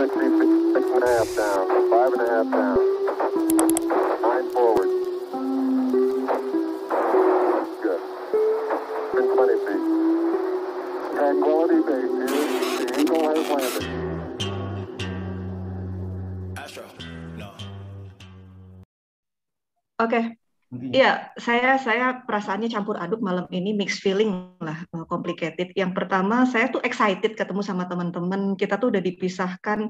6.5 down, 5.5 down, 9 forward. Good. In 20 feet. Tranquility Base here. The Eagle has landed. Astro, no. Oke. Iya, saya perasaannya campur aduk malam ini, mixed feeling lah, complicated. Yang pertama, saya tuh excited ketemu sama teman-teman. Kita tuh udah dipisahkan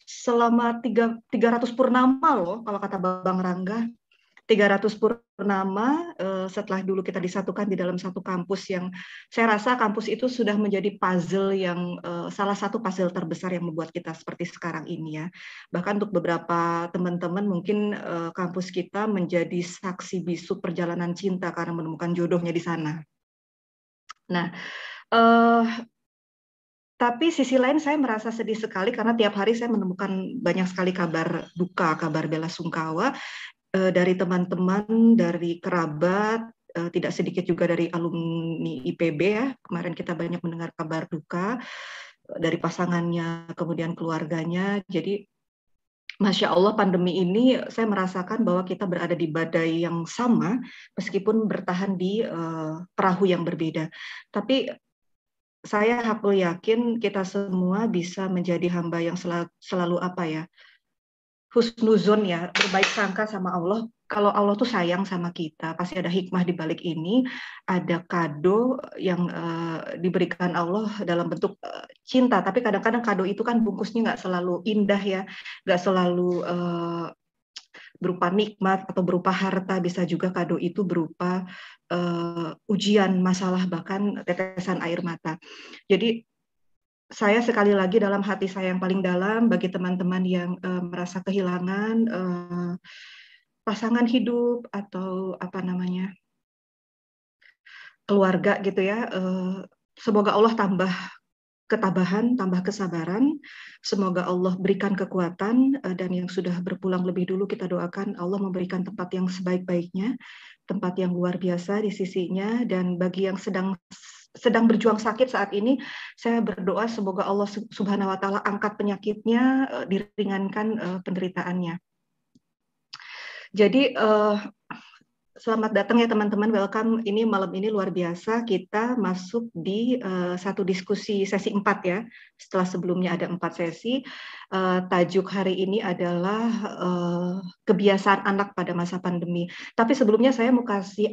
selama 300 purnama loh, kalau kata Bang Rangga. 300 purnama setelah dulu kita disatukan di dalam satu kampus yang saya rasa kampus itu sudah menjadi puzzle yang salah satu puzzle terbesar yang membuat kita seperti sekarang ini ya. Bahkan untuk beberapa teman-teman mungkin kampus kita menjadi saksi bisu perjalanan cinta karena menemukan jodohnya di sana. Nah, tapi sisi lain saya merasa sedih sekali karena tiap hari saya menemukan banyak sekali kabar duka, kabar bela sungkawa dari teman-teman, dari kerabat, tidak sedikit juga dari alumni IPB ya. Kemarin kita banyak mendengar kabar duka dari pasangannya, kemudian keluarganya. Jadi Masya Allah pandemi ini saya merasakan bahwa kita berada di badai yang sama meskipun bertahan di perahu yang berbeda. Tapi saya hakul yakin kita semua bisa menjadi hamba yang selalu apa ya, husnuzon ya, berbaik sangka sama Allah. Kalau Allah tuh sayang sama kita, pasti ada hikmah di balik ini, ada kado yang diberikan Allah dalam bentuk cinta. Tapi kadang-kadang kado itu kan bungkusnya nggak selalu indah ya, nggak selalu berupa nikmat atau berupa harta, bisa juga kado itu berupa ujian, masalah, bahkan tetesan air mata. Jadi saya sekali lagi dalam hati saya yang paling dalam bagi teman-teman yang merasa kehilangan pasangan hidup atau apa namanya keluarga gitu ya. Semoga Allah tambah ketabahan, tambah kesabaran. Semoga Allah berikan kekuatan dan yang sudah berpulang lebih dulu kita doakan Allah memberikan tempat yang sebaik-baiknya, tempat yang luar biasa di sisinya. Dan bagi yang sedang berjuang sakit saat ini, saya berdoa semoga Allah Subhanahu wa Ta'ala angkat penyakitnya, diringankan penderitaannya. Jadi selamat datang ya teman-teman, welcome. Ini malam ini luar biasa, kita masuk di satu diskusi sesi 4 ya, setelah sebelumnya ada 4 sesi. Tajuk hari ini adalah kebiasaan anak pada masa pandemi. Tapi sebelumnya saya mau kasih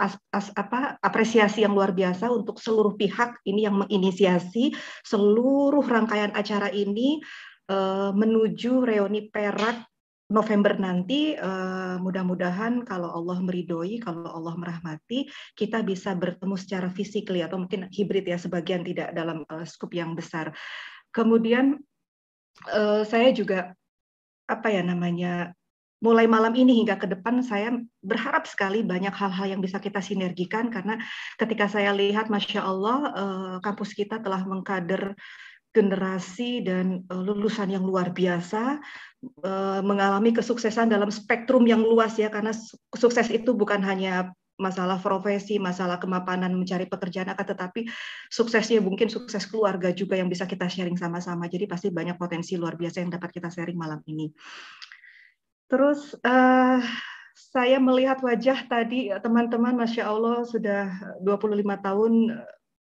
apresiasi yang luar biasa untuk seluruh pihak ini yang menginisiasi seluruh rangkaian acara ini menuju reuni Perak November nanti. Mudah-mudahan kalau Allah meridhoi, kalau Allah merahmati, kita bisa bertemu secara fisik atau mungkin hibrid ya, sebagian tidak dalam skup yang besar. Kemudian saya juga mulai malam ini hingga ke depan saya berharap sekali banyak hal-hal yang bisa kita sinergikan, karena ketika saya lihat Masya Allah kampus kita telah mengkader generasi dan lulusan yang luar biasa, mengalami kesuksesan dalam spektrum yang luas ya, karena sukses itu bukan hanya masalah profesi, masalah kemapanan mencari pekerjaan, tetapi suksesnya mungkin sukses keluarga juga yang bisa kita sharing sama-sama. Jadi pasti banyak potensi luar biasa yang dapat kita sharing malam ini. Terus saya melihat wajah tadi teman-teman, Masya Allah sudah 25 tahun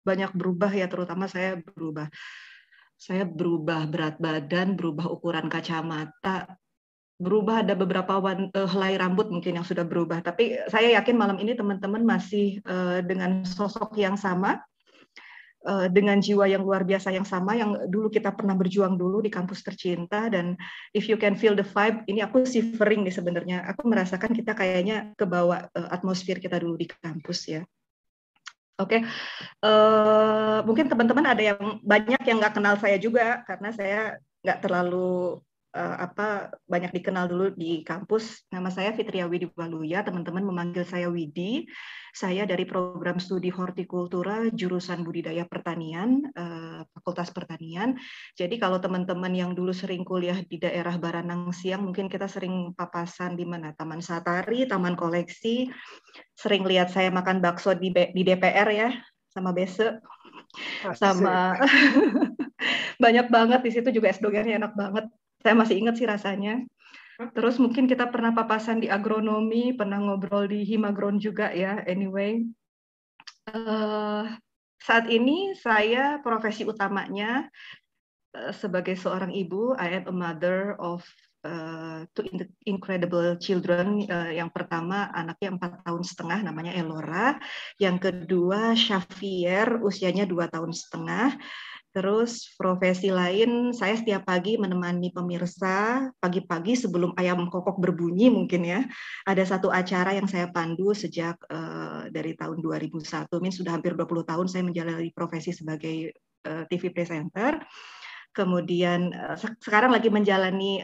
banyak berubah ya, terutama saya berubah. Saya berubah berat badan, berubah ukuran kacamata, berubah ada beberapa helai rambut mungkin yang sudah berubah. Tapi saya yakin malam ini teman-teman masih dengan sosok yang sama, dengan jiwa yang luar biasa yang sama, yang dulu kita pernah berjuang dulu di kampus tercinta. Dan if you can feel the vibe, ini aku shivering nih sebenarnya. Aku merasakan kita kayaknya kebawa atmosfer kita dulu di kampus ya. Oke, mungkin teman-teman ada yang banyak yang nggak kenal saya juga, karena saya nggak terlalu banyak dikenal dulu di kampus. Nama saya Fitria Widi Waluya, teman-teman memanggil saya Widi. Saya dari program studi hortikultura jurusan budidaya pertanian, Fakultas Pertanian. Jadi kalau teman-teman yang dulu sering kuliah di daerah Baranang Siang, mungkin kita sering papasan di mana? Taman Satari, Taman Koleksi. Sering lihat saya makan bakso di DPR ya, sama Bese, sama banyak banget di situ juga es dogernya enak banget. Saya masih ingat sih rasanya. Terus mungkin kita pernah papasan di agronomi, pernah ngobrol di Himagron juga ya. Anyway, saat ini saya profesi utamanya sebagai seorang ibu. I am a mother of two incredible children. Yang pertama anaknya 4 tahun setengah, namanya Elora. Yang kedua Xavier, usianya 2 tahun setengah. Terus profesi lain, saya setiap pagi menemani pemirsa, pagi-pagi sebelum ayam kokok berbunyi mungkin ya, ada satu acara yang saya pandu sejak dari tahun 2001, sudah hampir 20 tahun saya menjalani profesi sebagai TV presenter. Kemudian sekarang lagi menjalani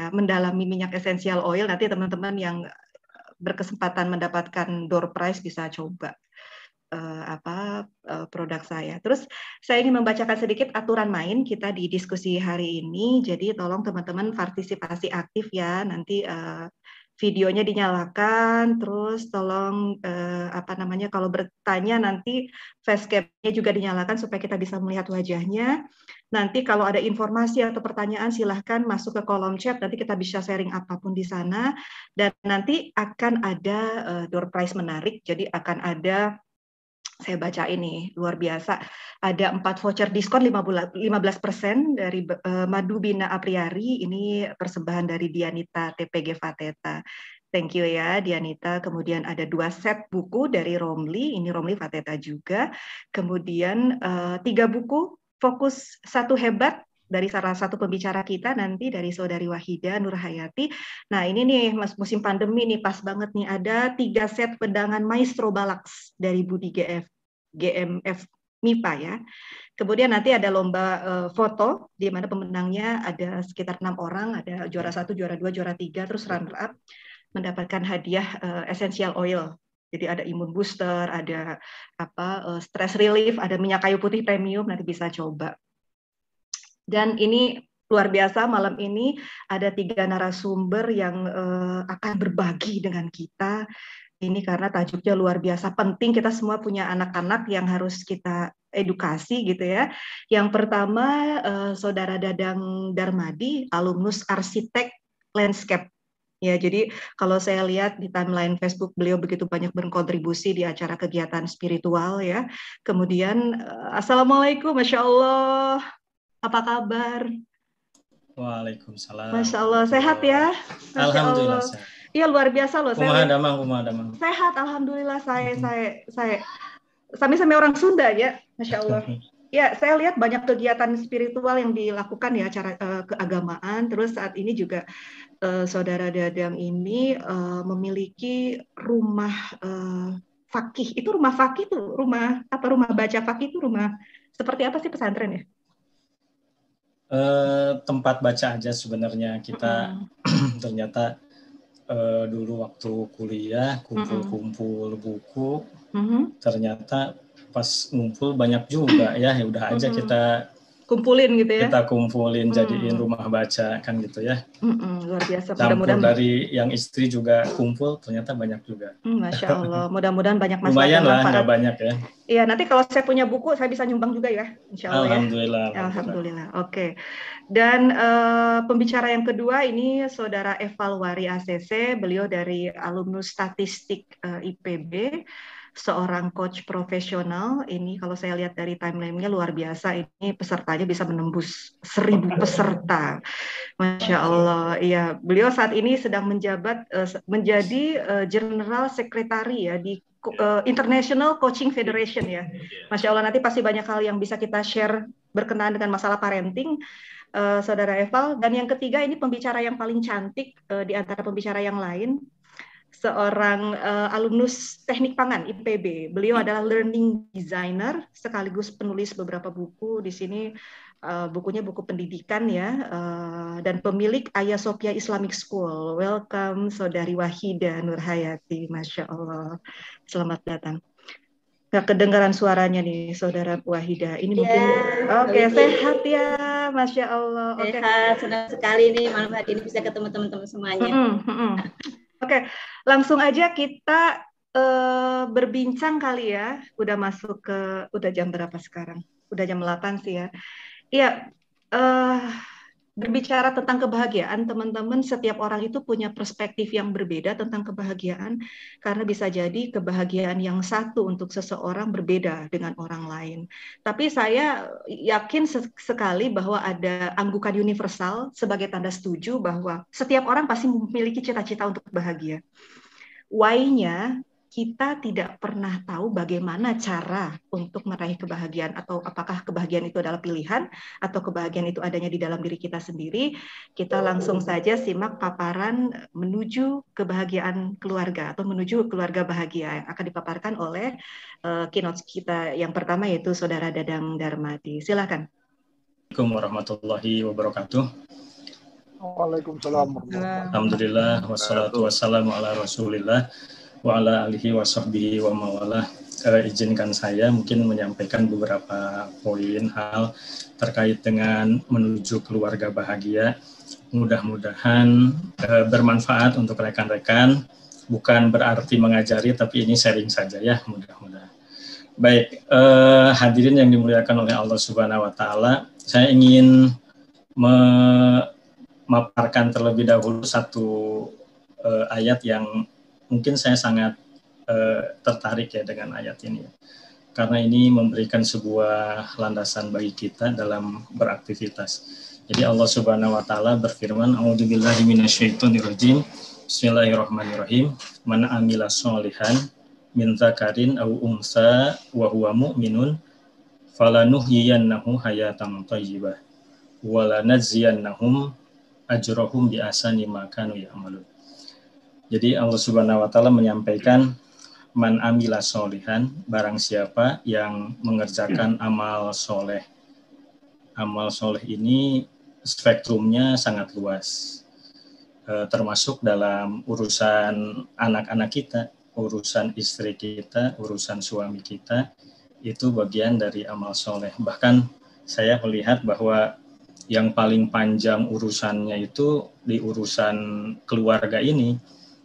mendalami minyak esensial oil. Nanti teman-teman yang berkesempatan mendapatkan door prize bisa coba produk saya. Terus saya ingin membacakan sedikit aturan main kita di diskusi hari ini. Jadi tolong teman-teman partisipasi aktif ya. Nanti videonya dinyalakan. Terus tolong kalau bertanya nanti facecam-nya juga dinyalakan supaya kita bisa melihat wajahnya. Nanti kalau ada informasi atau pertanyaan silahkan masuk ke kolom chat. Nanti kita bisa sharing apapun di sana. Dan nanti akan ada door prize menarik. Jadi akan ada, saya baca ini luar biasa, ada 4 voucher diskon 15% dari Madu Bina Apriari. Ini persembahan dari Dianita TPG Fateta. Thank you ya Dianita. Kemudian ada 2 set buku dari Romli, ini Romli Fateta juga. Kemudian 3 buku Fokus Satu Hebat dari salah satu pembicara kita nanti, dari Saudari Wahida Nurhayati. Nah ini nih Mas, musim pandemi nih pas banget nih, ada 3 set pedangan Maestro Balax dari Budi GMF MIPA ya. Kemudian nanti ada lomba foto di mana pemenangnya ada sekitar 6 orang, ada juara 1, juara 2, juara 3, terus runner up mendapatkan hadiah essential oil. Jadi ada imun booster, ada stress relief, ada minyak kayu putih premium, nanti bisa coba. Dan ini luar biasa, malam ini ada 3 narasumber yang akan berbagi dengan kita. Ini karena tajuknya luar biasa penting, kita semua punya anak-anak yang harus kita edukasi gitu ya. Yang pertama Saudara Dadang Darmadi, alumnus arsitek landscape. Ya, jadi kalau saya lihat di timeline Facebook beliau begitu banyak berkontribusi di acara kegiatan spiritual ya. Kemudian Assalamualaikum, Masya Allah. Apa kabar? Waalaikumsalam. Masya Allah, sehat ya? Masya Alhamdulillah Allah. sehat. Iya luar biasa loh. Kumaha damang. Sehat, alhamdulillah. Saya sampai orang Sunda ya, Masya Allah. Ya, saya lihat banyak kegiatan spiritual yang dilakukan ya, acara keagamaan. Terus saat ini juga Saudara Dadang ini memiliki rumah fakih. Itu rumah fakih itu rumah baca fakih itu rumah seperti apa sih pesantren ya? Tempat baca aja sebenarnya kita. Ternyata dulu waktu kuliah kumpul-kumpul buku, ternyata pas ngumpul banyak juga ya udah aja kita kumpulin gitu ya. Kita kumpulin jadiin rumah baca kan gitu ya. Luar biasa. Campur dari yang istri juga kumpul, ternyata banyak juga. Masya Allah. Mudah-mudahan banyak masalah. Lumayan lah, nggak banyak ya. Iya, nanti kalau saya punya buku, saya bisa nyumbang juga ya, Insya Allah. Alhamdulillah. Ya. Alhamdulillah. Oke. Dan pembicara yang kedua ini Saudara Evalwari ACC, beliau dari alumnus statistik IPB. Seorang coach profesional. Ini kalau saya lihat dari timeline-nya luar biasa. Ini pesertanya bisa menembus 1.000 peserta. Masya Allah. Iya, beliau saat ini sedang menjabat menjadi General Secretary ya di International Coaching Federation ya. Masya Allah, nanti pasti banyak hal yang bisa kita share berkenaan dengan masalah parenting. Saudara Eval. Dan yang ketiga ini pembicara yang paling cantik di antara pembicara yang lain. Seorang alumnus teknik pangan IPB. Beliau adalah learning designer sekaligus penulis beberapa buku. Di sini bukunya buku pendidikan ya, dan pemilik Ayah Sophia Islamic School. Welcome Saudari Wahida Nurhayati. Masya Allah. Selamat datang. Nggak kedengaran suaranya nih Saudara Wahida. Ini mungkin sehat ya, Masya Allah. Sehat, senang sekali nih malam hari ini bisa ketemu teman-teman semuanya. Oke, langsung aja kita berbincang kali ya. Udah masuk ke, udah jam berapa sekarang? Udah jam 8 sih ya. Iya, berbicara tentang kebahagiaan, teman-teman, setiap orang itu punya perspektif yang berbeda tentang kebahagiaan, karena bisa jadi kebahagiaan yang satu untuk seseorang berbeda dengan orang lain. Tapi saya yakin sekali bahwa ada anggukan universal sebagai tanda setuju bahwa setiap orang pasti memiliki cita-cita untuk bahagia. Why-nya kita tidak pernah tahu bagaimana cara untuk meraih kebahagiaan, atau apakah kebahagiaan itu adalah pilihan atau kebahagiaan itu adanya di dalam diri kita sendiri. Kita langsung saja simak paparan menuju kebahagiaan keluarga atau menuju keluarga bahagia yang akan dipaparkan oleh keynote kita yang pertama, yaitu Saudara Dadang Darmadi. Silakan. Assalamualaikum warahmatullahi wabarakatuh. Waalaikumsalam. Alhamdulillah wassalatu wassalamu ala Rasulillah wa ala alihi wa sahbihi wa mawalah. Izinkan saya mungkin menyampaikan beberapa poin hal terkait dengan menuju keluarga bahagia. Mudah-mudahan bermanfaat untuk rekan-rekan. Bukan berarti mengajari, tapi ini sharing saja ya, mudah-mudahan. Baik, hadirin yang dimuliakan oleh Allah Subhanahu wa Ta'ala, saya ingin memaparkan terlebih dahulu satu ayat yang mungkin saya sangat tertarik ya dengan ayat ini, karena ini memberikan sebuah landasan bagi kita dalam beraktivitas. Jadi Allah Subhanahu wa Ta'ala berfirman, A'udzubillahi minasyaitonirrajim, Bismillahirrahmanirrahim, Man amila sholihan min dzakarin aw unsa wa huwa mu'minun falanuhyiyannahu hayatan thayyibah wa lanajziyannahum ajrahum bi ahsani ma kanu ya'malun. Jadi Allah Subhanahu wa Ta'ala menyampaikan, man amila sholihan, barang siapa yang mengerjakan amal soleh. Amal soleh ini spektrumnya sangat luas, termasuk dalam urusan anak-anak kita, urusan istri kita, urusan suami kita, itu bagian dari amal soleh. Bahkan saya melihat bahwa yang paling panjang urusannya itu di urusan keluarga ini,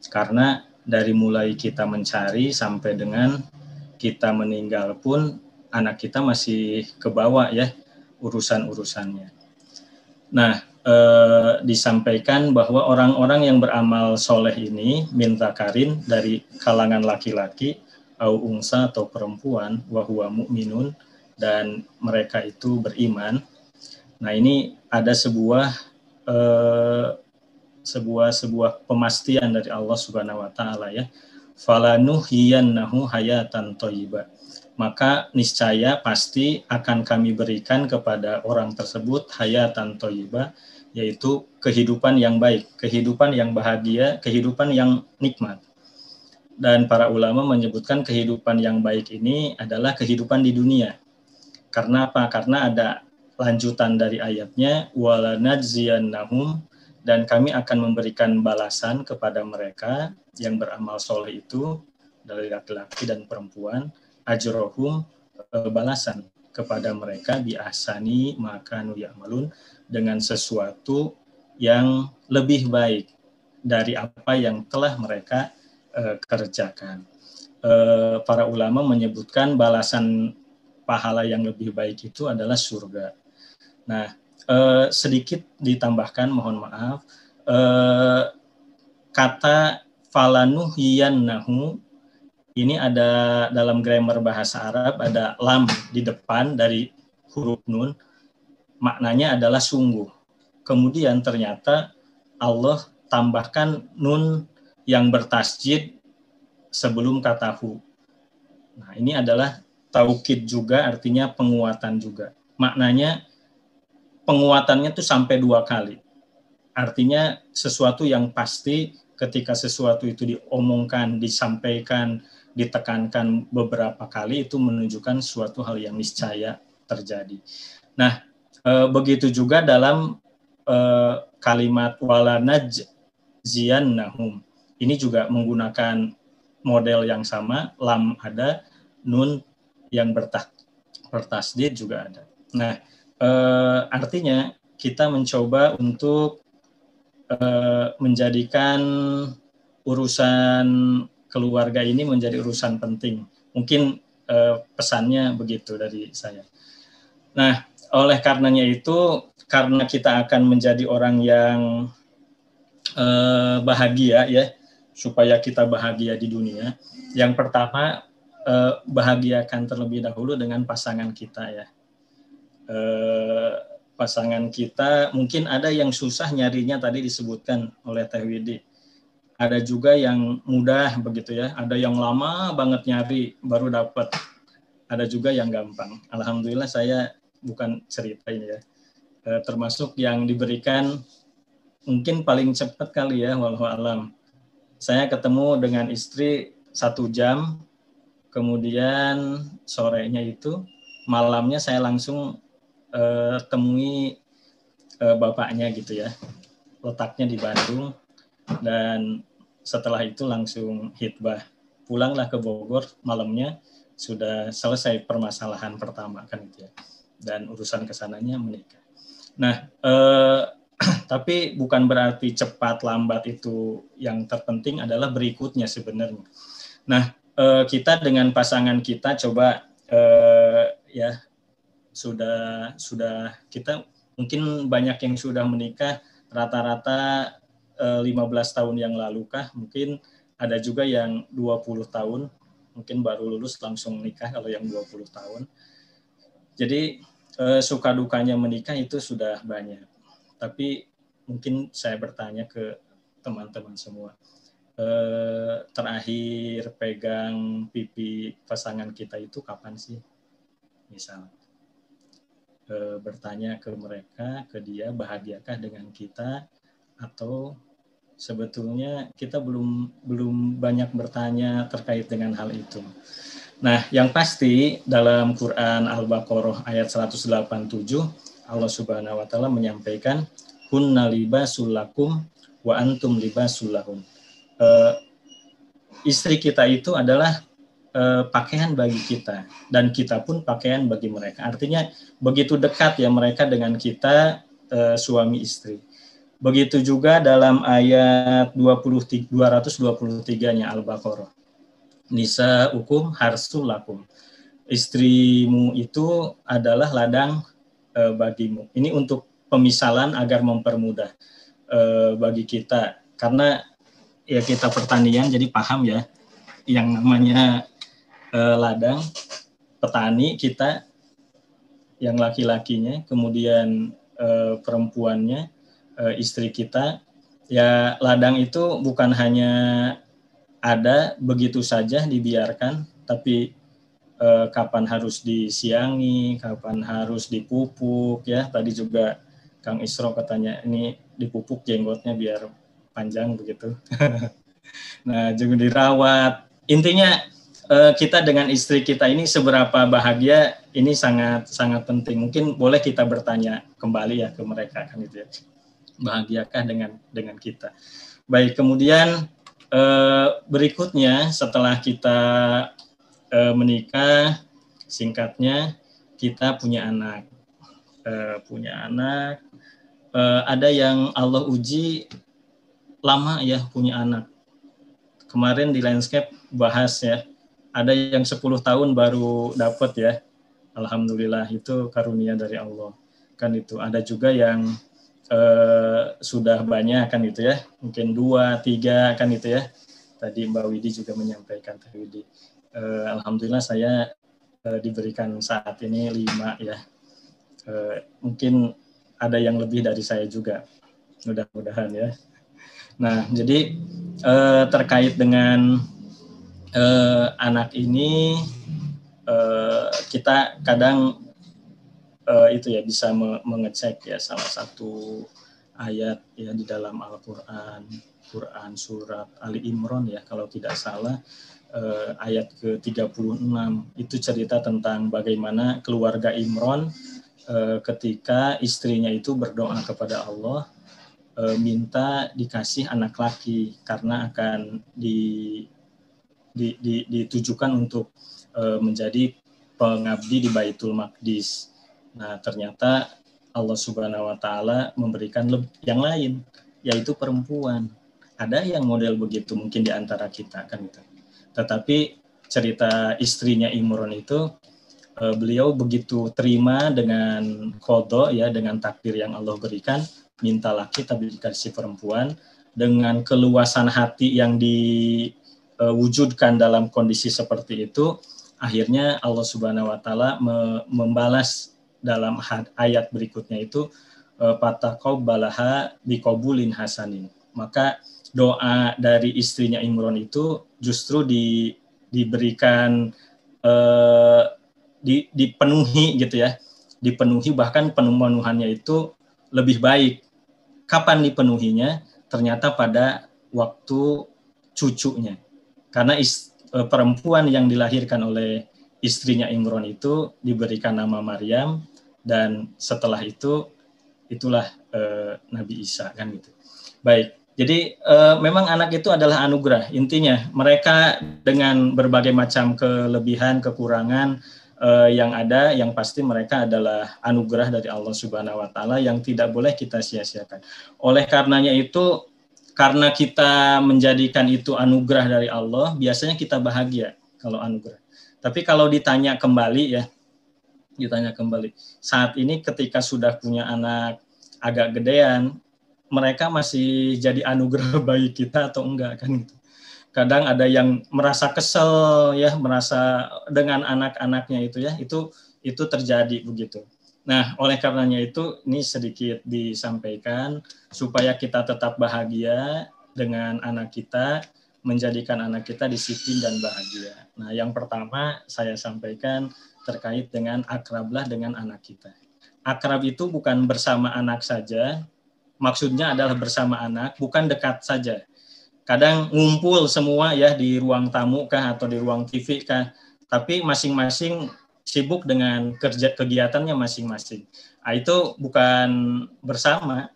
karena dari mulai kita mencari sampai dengan kita meninggal pun anak kita masih kebawa ya urusan-urusannya. Nah, disampaikan bahwa orang-orang yang beramal soleh ini min dzakarin, dari kalangan laki-laki, au unsa atau perempuan, wa huwa mu'minun, dan mereka itu beriman. Nah, ini ada sebuah pemastian dari Allah Subhanahu wa Ta'ala ya. Falanuhyiyannahu hayatan thayyibah. Maka niscaya pasti akan kami berikan kepada orang tersebut hayatan thayyibah, yaitu kehidupan yang baik, kehidupan yang bahagia, kehidupan yang nikmat. Dan para ulama menyebutkan kehidupan yang baik ini adalah kehidupan di dunia. Karena apa? Karena ada lanjutan dari ayatnya, walanajziyannahum, dan kami akan memberikan balasan kepada mereka yang beramal soleh itu, dari laki-laki dan perempuan, ajrohum, balasan kepada mereka bi ahsani ma kanu ya'malun, dengan sesuatu yang lebih baik dari apa yang telah mereka kerjakan. Para ulama menyebutkan balasan pahala yang lebih baik itu adalah surga. Nah, sedikit ditambahkan, mohon maaf, kata falanuhyiyannahu ini ada dalam grammar bahasa Arab, ada lam di depan dari huruf nun, maknanya adalah sungguh. Kemudian ternyata Allah tambahkan nun yang bertasjid sebelum kata hu. Nah, ini adalah taukid juga, artinya penguatan juga. Maknanya penguatannya itu sampai 2 kali. Artinya sesuatu yang pasti, ketika sesuatu itu diomongkan, disampaikan, ditekankan beberapa kali, itu menunjukkan suatu hal yang niscaya terjadi. Nah, begitu juga dalam kalimat walanajziyannahum. Ini juga menggunakan model yang sama, lam ada, nun yang bertasdid juga ada. Nah, artinya kita mencoba untuk menjadikan urusan keluarga ini menjadi urusan penting. Mungkin pesannya begitu dari saya. Nah, oleh karenanya itu, karena kita akan menjadi orang yang bahagia ya, supaya kita bahagia di dunia. Yang pertama, bahagiakan terlebih dahulu dengan pasangan kita ya. Pasangan kita mungkin ada yang susah nyarinya, tadi disebutkan oleh Teh Widi. Ada juga yang mudah begitu ya, ada yang lama banget nyari baru dapat. Ada juga yang gampang. Alhamdulillah saya bukan cerita ini ya. Termasuk yang diberikan mungkin paling cepat kali ya, wallahu alam. Saya ketemu dengan istri 1 jam, kemudian sorenya itu, malamnya saya langsung temui bapaknya gitu ya. Letaknya di Bandung, dan setelah itu langsung hitbah. Pulanglah ke Bogor, malamnya sudah selesai permasalahan pertama kan gitu ya. Dan urusan kesananya menikah. Nah, tapi bukan berarti cepat lambat itu, yang terpenting adalah berikutnya sebenarnya. Nah, kita dengan pasangan kita coba ya sudah kita mungkin banyak yang sudah menikah rata-rata 15 tahun yang lalu kah, mungkin ada juga yang 20 tahun, mungkin baru lulus langsung nikah kalau yang 20 tahun. Jadi suka dukanya menikah itu sudah banyak. Tapi mungkin saya bertanya ke teman-teman semua, terakhir pegang pipi pasangan kita itu kapan sih? Misal bertanya ke mereka, ke dia, bahagiakah dengan kita, atau sebetulnya kita belum banyak bertanya terkait dengan hal itu. Nah, yang pasti dalam Quran Al-Baqarah ayat 187, Allah Subhanahu wa taala menyampaikan hunna libasul lakum wa antum libasul lahum. Istri kita itu adalah pakaian bagi kita, dan kita pun pakaian bagi mereka. Artinya begitu dekat ya mereka dengan kita, suami istri. Begitu juga dalam ayat 223-nya Al-Baqarah. Nisa ukum harsul lakum. Istrimu itu adalah ladang bagimu. Ini untuk pemisalan agar mempermudah bagi kita. Karena ya kita pertanian jadi paham ya yang namanya ladang, petani kita yang laki-lakinya, kemudian perempuannya, istri kita. Ya ladang itu bukan hanya ada begitu saja dibiarkan, tapi kapan harus disiangi, kapan harus dipupuk ya. Tadi juga Kang Isro katanya ini dipupuk jenggotnya biar panjang begitu. Nah, juga dirawat. Intinya kita dengan istri kita ini seberapa bahagia, ini sangat sangat penting. Mungkin boleh kita bertanya kembali ya ke mereka kan itu ya. Bahagiakah dengan kita. Baik, kemudian berikutnya setelah kita menikah, singkatnya kita punya anak. Ada yang Allah uji lama ya punya anak. Kemarin di Landscape bahas ya, ada yang 10 tahun baru dapat ya. Alhamdulillah, itu karunia dari Allah. Kan itu. Ada juga yang sudah banyak kan itu ya, mungkin 2, 3 kan itu ya. Tadi Mbak Widi juga menyampaikan, Teh Widi. Alhamdulillah saya diberikan saat ini 5 ya. Mungkin ada yang lebih dari saya juga, mudah-mudahan ya. Nah, jadi terkait dengan anak ini, kita kadang itu ya bisa mengecek ya salah satu ayat ya di dalam Al-Quran, surat Ali Imran ya kalau tidak salah, ayat ke-36 itu cerita tentang bagaimana keluarga Imran ketika istrinya itu berdoa kepada Allah minta dikasih anak laki karena akan ditujukan untuk menjadi pengabdi di Baitul Maqdis. Nah, ternyata Allah Subhanahu wa taala memberikan yang lain, yaitu perempuan. Ada yang model begitu mungkin di antara kita kan itu. Tetapi cerita istrinya Imran itu beliau begitu terima dengan qadha ya, dengan takdir yang Allah berikan, minta laki tapi dikasih perempuan, dengan keluasan hati yang diwujudkan dalam kondisi seperti itu, akhirnya Allah Subhanahu wa taala membalas dalam ayat berikutnya itu fataqabbalaha biqabulin hasanin. Maka doa dari istrinya Imran itu justru diberikan dipenuhi gitu ya. Dipenuhi, bahkan pemenuhannya itu lebih baik. Kapan dipenuhinya? Ternyata pada waktu cucunya. Karena perempuan yang dilahirkan oleh istrinya Imran itu diberikan nama Maryam, dan setelah itulah Nabi Isa kan gitu. Baik, jadi memang anak itu adalah anugerah. Intinya mereka dengan berbagai macam kelebihan, kekurangan yang ada, yang pasti mereka adalah anugerah dari Allah Subhanahu wa taala yang tidak boleh kita sia-siakan. Oleh karenanya itu, karena kita menjadikan itu anugerah dari Allah, biasanya kita bahagia kalau anugerah. Tapi kalau ditanya kembali, saat ini ketika sudah punya anak agak gedean, mereka masih jadi anugerah bagi kita atau enggak kan gitu. Kadang ada yang merasa kesel ya, merasa dengan anak-anaknya itu ya, itu terjadi begitu. Nah, oleh karenanya itu ini sedikit disampaikan supaya kita tetap bahagia dengan anak kita, menjadikan anak kita disiplin dan bahagia. Nah, yang pertama saya sampaikan terkait dengan akrablah dengan anak kita. Akrab itu bukan bersama anak saja, maksudnya adalah bersama anak, bukan dekat saja. Kadang ngumpul semua ya di ruang tamu kah atau di ruang TV kah, tapi masing-masing sibuk dengan kegiatannya masing-masing. Nah, itu bukan bersama,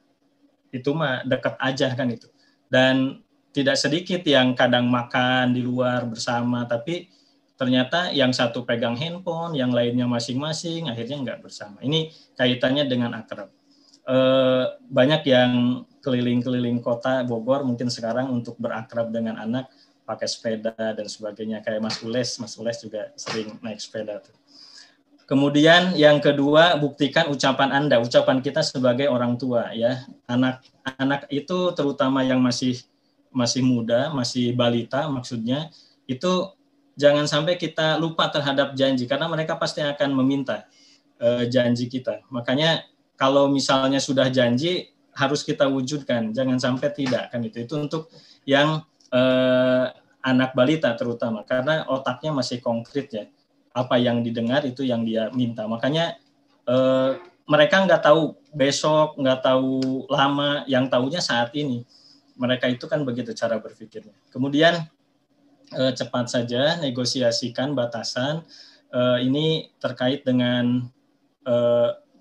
itu mah dekat aja kan itu. Dan tidak sedikit yang kadang makan di luar bersama, tapi ternyata yang satu pegang handphone, yang lainnya masing-masing, akhirnya nggak bersama. Ini kaitannya dengan akrab. Banyak yang keliling-keliling kota Bogor mungkin sekarang untuk berakrab dengan anak pakai sepeda dan sebagainya, kayak Mas Ules juga sering naik sepeda tuh. Kemudian yang kedua, buktikan ucapan Anda, ucapan kita sebagai orang tua ya. Anak itu terutama yang masih muda, masih balita maksudnya, itu jangan sampai kita lupa terhadap janji, karena mereka pasti akan meminta janji kita. Makanya kalau misalnya sudah janji harus kita wujudkan, jangan sampai tidak kan itu. Itu untuk yang anak balita terutama, karena otaknya masih konkret ya. Apa yang didengar itu yang dia minta. Makanya mereka nggak tahu besok, nggak tahu lama, yang tahunya saat ini. Mereka itu kan begitu cara berpikirnya. Kemudian cepat saja negosiasikan batasan. Ini terkait dengan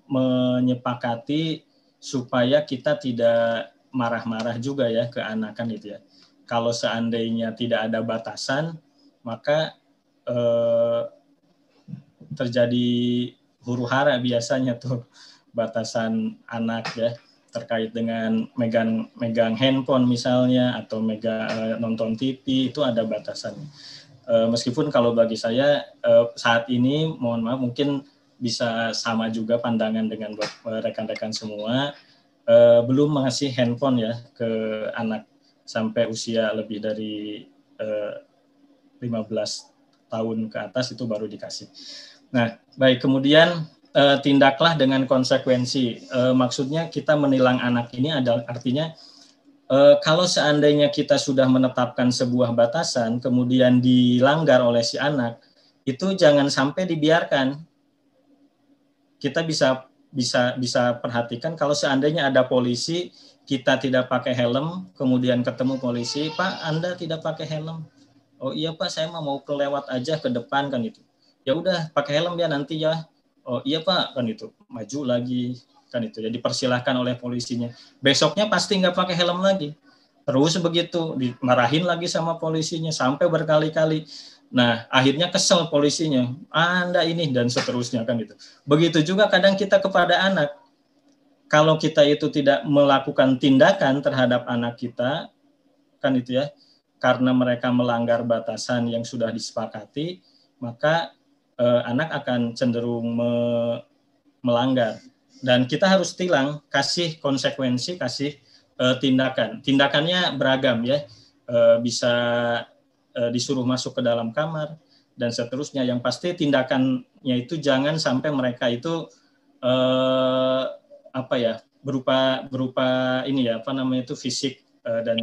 menyepakati supaya kita tidak marah-marah juga ya ke anak kan itu ya. Kalau seandainya tidak ada batasan, maka terjadi huru-hara biasanya tuh batasan anak ya, terkait dengan megang handphone misalnya atau nonton TV, itu ada batasan. Meskipun kalau bagi saya saat ini mohon maaf mungkin bisa sama juga pandangan dengan rekan-rekan semua, belum mengasih handphone ya ke anak sampai usia lebih dari 15 tahun ke atas itu baru dikasih. Nah, baik, kemudian tindaklah dengan konsekuensi. Maksudnya kita menilang anak ini adalah artinya kalau seandainya kita sudah menetapkan sebuah batasan kemudian dilanggar oleh si anak, itu jangan sampai dibiarkan. Kita bisa perhatikan kalau seandainya ada polisi, kita tidak pakai helm, kemudian ketemu polisi, Pak, Anda tidak pakai helm. Oh iya Pak, saya mau kelewat aja ke depan kan itu. Ya udah pakai helm ya nanti ya. Oh iya Pak kan itu, maju lagi kan itu ya, dipersilahkan oleh polisinya. Besoknya pasti nggak pakai helm lagi. Terus begitu dimarahin lagi sama polisinya sampai berkali-kali. Nah akhirnya kesel polisinya, Anda ini dan seterusnya kan itu. Begitu juga kadang kita kepada anak. Kalau kita itu tidak melakukan tindakan terhadap anak kita kan itu ya, karena mereka melanggar batasan yang sudah disepakati, maka anak akan cenderung melanggar. Dan kita harus tilang, kasih konsekuensi, kasih tindakan. Tindakannya beragam ya, bisa disuruh masuk ke dalam kamar dan seterusnya. Yang pasti tindakannya itu jangan sampai mereka itu berupa ini ya, fisik dan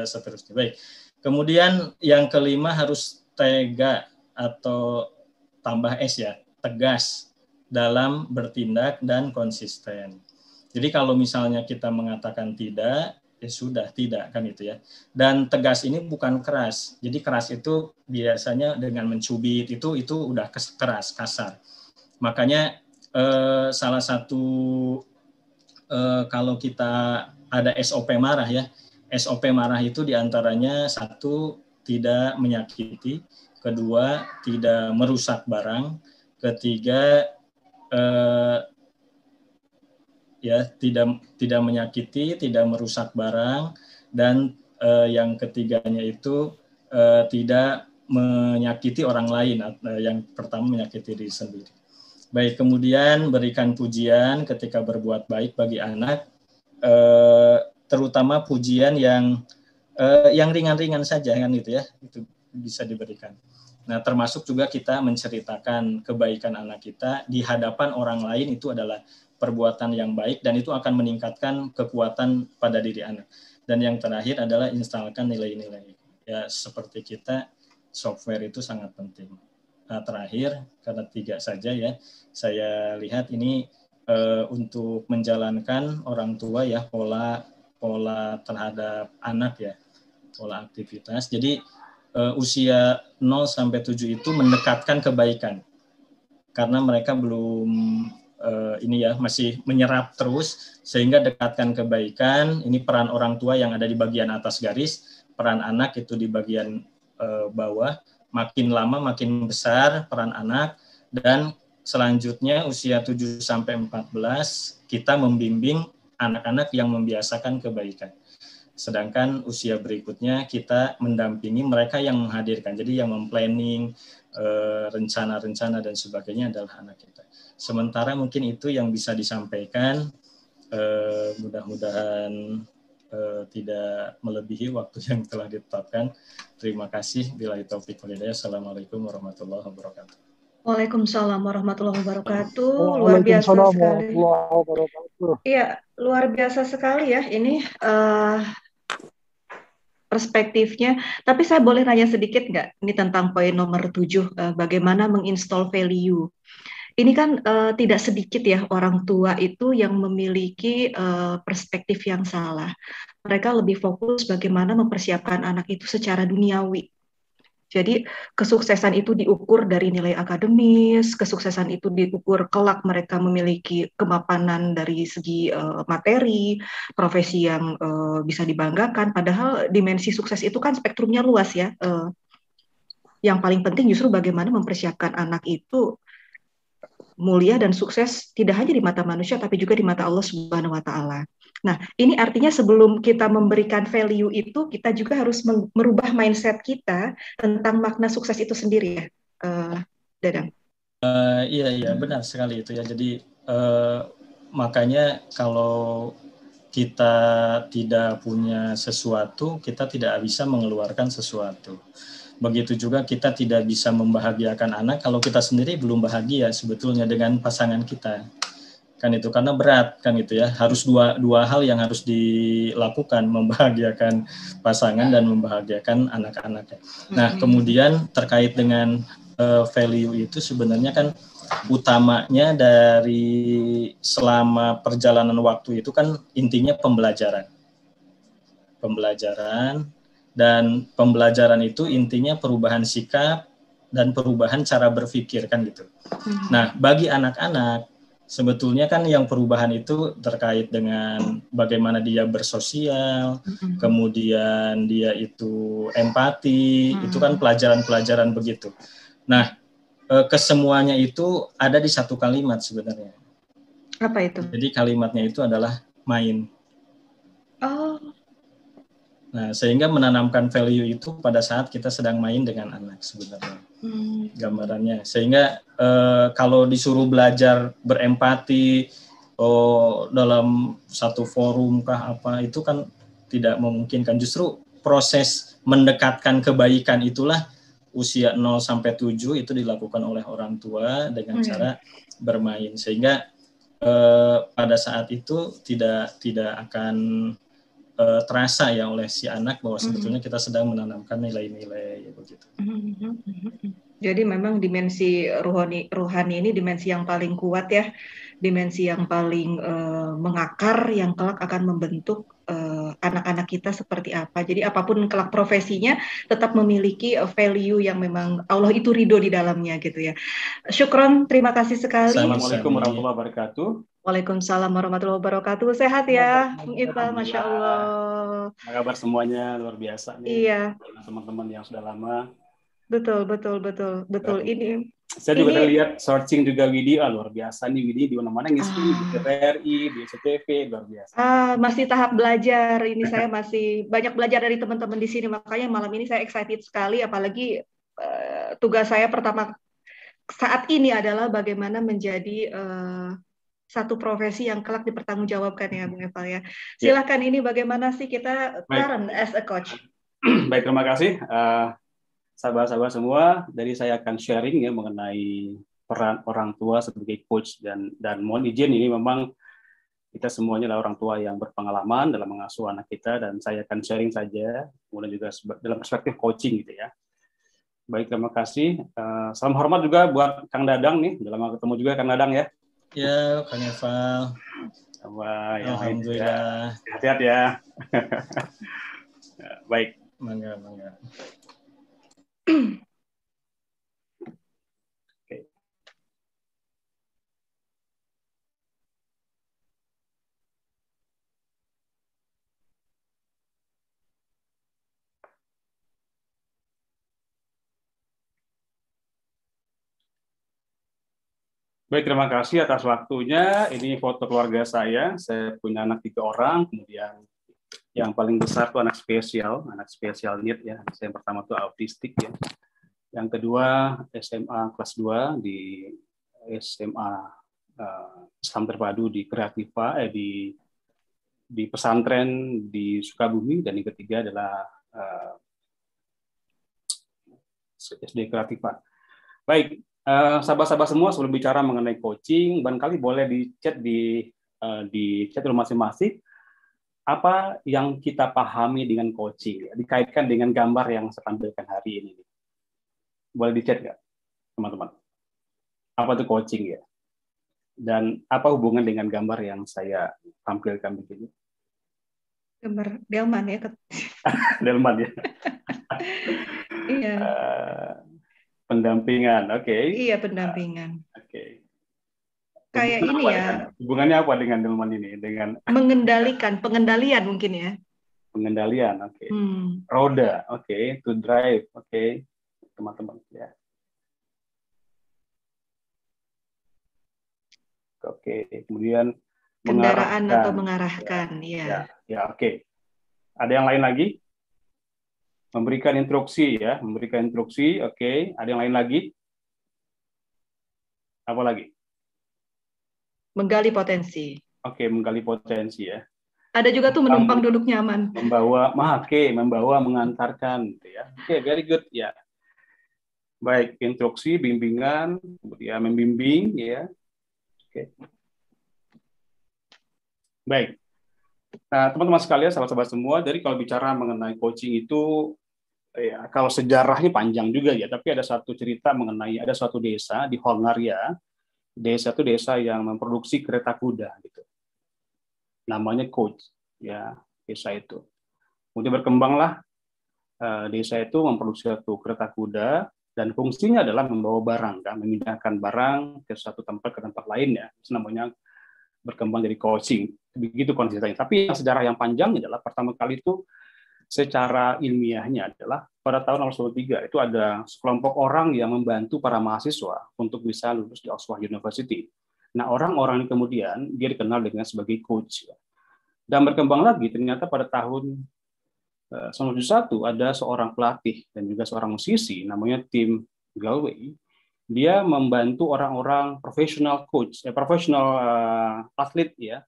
seterusnya. Baik. Kemudian yang kelima harus tega atau tambah S ya, tegas dalam bertindak dan konsisten. Jadi kalau misalnya kita mengatakan tidak, ya sudah tidak kan itu ya. Dan tegas ini bukan keras. Jadi keras itu biasanya dengan mencubit itu udah keras, kasar. Makanya salah satu kalau kita ada SOP marah ya. SOP marah itu diantaranya satu, tidak menyakiti, kedua, tidak merusak barang, ketiga, tidak menyakiti, tidak merusak barang, dan yang ketiganya itu tidak menyakiti orang lain. Yang pertama menyakiti diri sendiri. Baik, kemudian berikan pujian ketika berbuat baik bagi anak, terutama pujian yang ringan-ringan saja kan gitu ya, itu bisa diberikan. Nah, termasuk juga kita menceritakan kebaikan anak kita di hadapan orang lain, itu adalah perbuatan yang baik dan itu akan meningkatkan kekuatan pada diri anak. Dan yang terakhir adalah instalkan nilai-nilai. Ya, seperti kita, software itu sangat penting. Nah, terakhir, karena 3 saja ya, saya lihat ini untuk menjalankan orang tua ya, pola terhadap anak ya, pola aktivitas. Jadi usia 0 sampai 7 itu mendekatkan kebaikan. Karena mereka belum masih menyerap terus, sehingga dekatkan kebaikan. Ini peran orang tua yang ada di bagian atas garis, peran anak itu di bagian bawah. Makin lama makin besar peran anak, dan selanjutnya usia 7 sampai 14 kita membimbing anak-anak yang membiasakan kebaikan. Sedangkan usia berikutnya kita mendampingi mereka yang menghadirkan. Jadi yang memplanning, rencana-rencana dan sebagainya adalah anak kita. Sementara mungkin itu yang bisa disampaikan. Mudah-mudahan tidak melebihi waktu yang telah ditetapkan. Terima kasih. Billahi taufiq wal hidayah. Assalamualaikum warahmatullahi wabarakatuh. Waalaikumsalam warahmatullahi wabarakatuh. Luar biasa sekali. Iya, luar biasa sekali ya ini perspektifnya. Tapi saya boleh nanya sedikit nggak? Ini tentang poin nomor 7, bagaimana menginstall value. Ini kan tidak sedikit ya orang tua itu yang memiliki perspektif yang salah. Mereka lebih fokus bagaimana mempersiapkan anak itu secara duniawi. Jadi kesuksesan itu diukur dari nilai akademis, kesuksesan itu diukur kelak mereka memiliki kemapanan dari segi materi, profesi yang bisa dibanggakan. Padahal dimensi sukses itu kan spektrumnya luas ya. Yang paling penting justru bagaimana mempersiapkan anak itu mulia dan sukses tidak hanya di mata manusia tapi juga di mata Allah Subhanahu wa taala. Nah, ini artinya sebelum kita memberikan value itu, kita juga harus merubah mindset kita tentang makna sukses itu sendiri ya, Dadang. Iya, benar sekali itu ya. Jadi makanya kalau kita tidak punya sesuatu, kita tidak bisa mengeluarkan sesuatu. Begitu juga kita tidak bisa membahagiakan anak kalau kita sendiri belum bahagia sebetulnya dengan pasangan kita. Kan itu karena berat kan itu ya, harus dua hal yang harus dilakukan, membahagiakan pasangan dan membahagiakan anak-anaknya. Nah, kemudian terkait dengan value itu sebenarnya kan utamanya dari selama perjalanan waktu itu kan intinya pembelajaran, dan pembelajaran itu intinya perubahan sikap dan perubahan cara berpikir kan gitu. Nah, bagi anak-anak sebetulnya kan yang perubahan itu terkait dengan bagaimana dia bersosial, kemudian dia itu empati, itu kan pelajaran-pelajaran begitu. Nah, kesemuanya itu ada di satu kalimat sebenarnya. Apa itu? Jadi kalimatnya itu adalah main. Oh. Nah, sehingga menanamkan value itu pada saat kita sedang main dengan anak sebenarnya. gambarannya. Sehingga kalau disuruh belajar berempati dalam satu forum kah apa, itu kan tidak memungkinkan. Justru proses mendekatkan kebaikan itulah usia 0 sampai 7 itu dilakukan oleh orang tua dengan cara bermain, sehingga pada saat itu tidak akan terasa ya oleh si anak bahwa sebetulnya kita sedang menanamkan nilai-nilai begitu. Jadi memang dimensi ruhani ini dimensi yang paling kuat ya, dimensi yang paling mengakar, yang kelak akan membentuk anak-anak kita seperti apa. Jadi apapun kelak profesinya tetap memiliki value yang memang Allah itu ridho di dalamnya gitu ya. Syukron, terima kasih sekali. Assalamualaikum warahmatullahi wabarakatuh. Waalaikumsalam warahmatullahi wabarakatuh. Sehat ya, Bung Iqbal, Masya Allah. Apa kabar semuanya, luar biasa nih. Iya. Teman-teman yang sudah lama. Betul. Ini. Saya juga lihat searching juga Widi, luar biasa nih Widi, di mana-mana ngisi, di TVRI, di SCTV, luar biasa. Masih tahap belajar. Ini saya masih banyak belajar dari teman-teman di sini. Makanya malam ini saya excited sekali, apalagi tugas saya pertama saat ini adalah bagaimana menjadi satu profesi yang kelak dipertanggungjawabkan ya, Bung Iqbal ya. Silakan, ini bagaimana sih kita learn as a coach? Baik, terima kasih. Sahabat-sahabat semua, dari saya akan sharing ya mengenai peran orang tua sebagai coach, dan mohon izin, ini memang kita semuanya adalah orang tua yang berpengalaman dalam mengasuh anak kita, dan saya akan sharing saja, kemudian juga dalam perspektif coaching gitu ya. Baik, terima kasih. Salam hormat juga buat Kang Dadang nih, udah lama ketemu juga Kang Dadang ya. Ya, Kang Eval. Alhamdulillah. Hati-hati ya. Baik. Mangga. Oke. Baik, terima kasih atas waktunya. Ini foto keluarga saya. Saya punya anak 3 orang, kemudian yang paling besar itu anak spesial need ya. Yang pertama itu autistik ya. Yang kedua SMA kelas 2 di SMA Islam Terpadu di Kreativa, di pesantren di Sukabumi, dan yang ketiga adalah SD Kreativa. Baik. Sahabat-sahabat semua, sebelum bicara mengenai coaching, barangkali boleh di-chat di chat rumah masing-masing apa yang kita pahami dengan coaching, ya, dikaitkan dengan gambar yang saya tampilkan hari ini. Boleh di-chat nggak, teman-teman? Apa itu coaching ya? Dan apa hubungan dengan gambar yang saya tampilkan begini? Gambar delman ya? Delman ya? Iya. Pendampingan, oke. Iya, pendampingan. Oke. Kayak ini ya. Hubungannya apa dengan delman ini? Dengan pengendalian mungkin ya. Pengendalian, oke. Roda, oke. To drive, oke. Teman-teman, ya. Oke, kemudian kendaraan atau mengarahkan, ya. Ya, oke. Ada yang lain lagi? Memberikan instruksi ya, oke. Ada yang lain lagi? Apa lagi? Menggali potensi. Oke, menggali potensi ya. Ada juga tuh menumpang duduk nyaman. Membawa, mengantarkan gitu ya. Oke, very good ya. Baik, instruksi, bimbingan, kemudian membimbing ya. Oke. Baik. Nah, teman-teman sekalian, sahabat-sahabat semua, jadi kalau bicara mengenai coaching itu, ya, kalau sejarahnya panjang juga ya, tapi ada satu cerita mengenai ada suatu desa di Hongaria. Desa itu desa yang memproduksi kereta kuda gitu. Namanya Coach ya, desa itu. Kemudian berkembanglah desa itu memproduksi satu kereta kuda, dan fungsinya adalah membawa barang kan, memindahkan barang ke satu tempat ke tempat lain ya. Itu namanya berkembang dari coaching. Begitu konsisten. Tapi yang sejarah yang panjang adalah pertama kali itu secara ilmiahnya adalah pada tahun 1993 itu ada sekelompok orang yang membantu para mahasiswa untuk bisa lulus di Oxford University. Nah, orang-orang ini kemudian dia dikenal dengan sebagai coach. Dan berkembang lagi ternyata pada tahun 1971 ada seorang pelatih dan juga seorang musisi namanya Tim Galway, dia membantu orang-orang profesional coach, profesional atlet ya,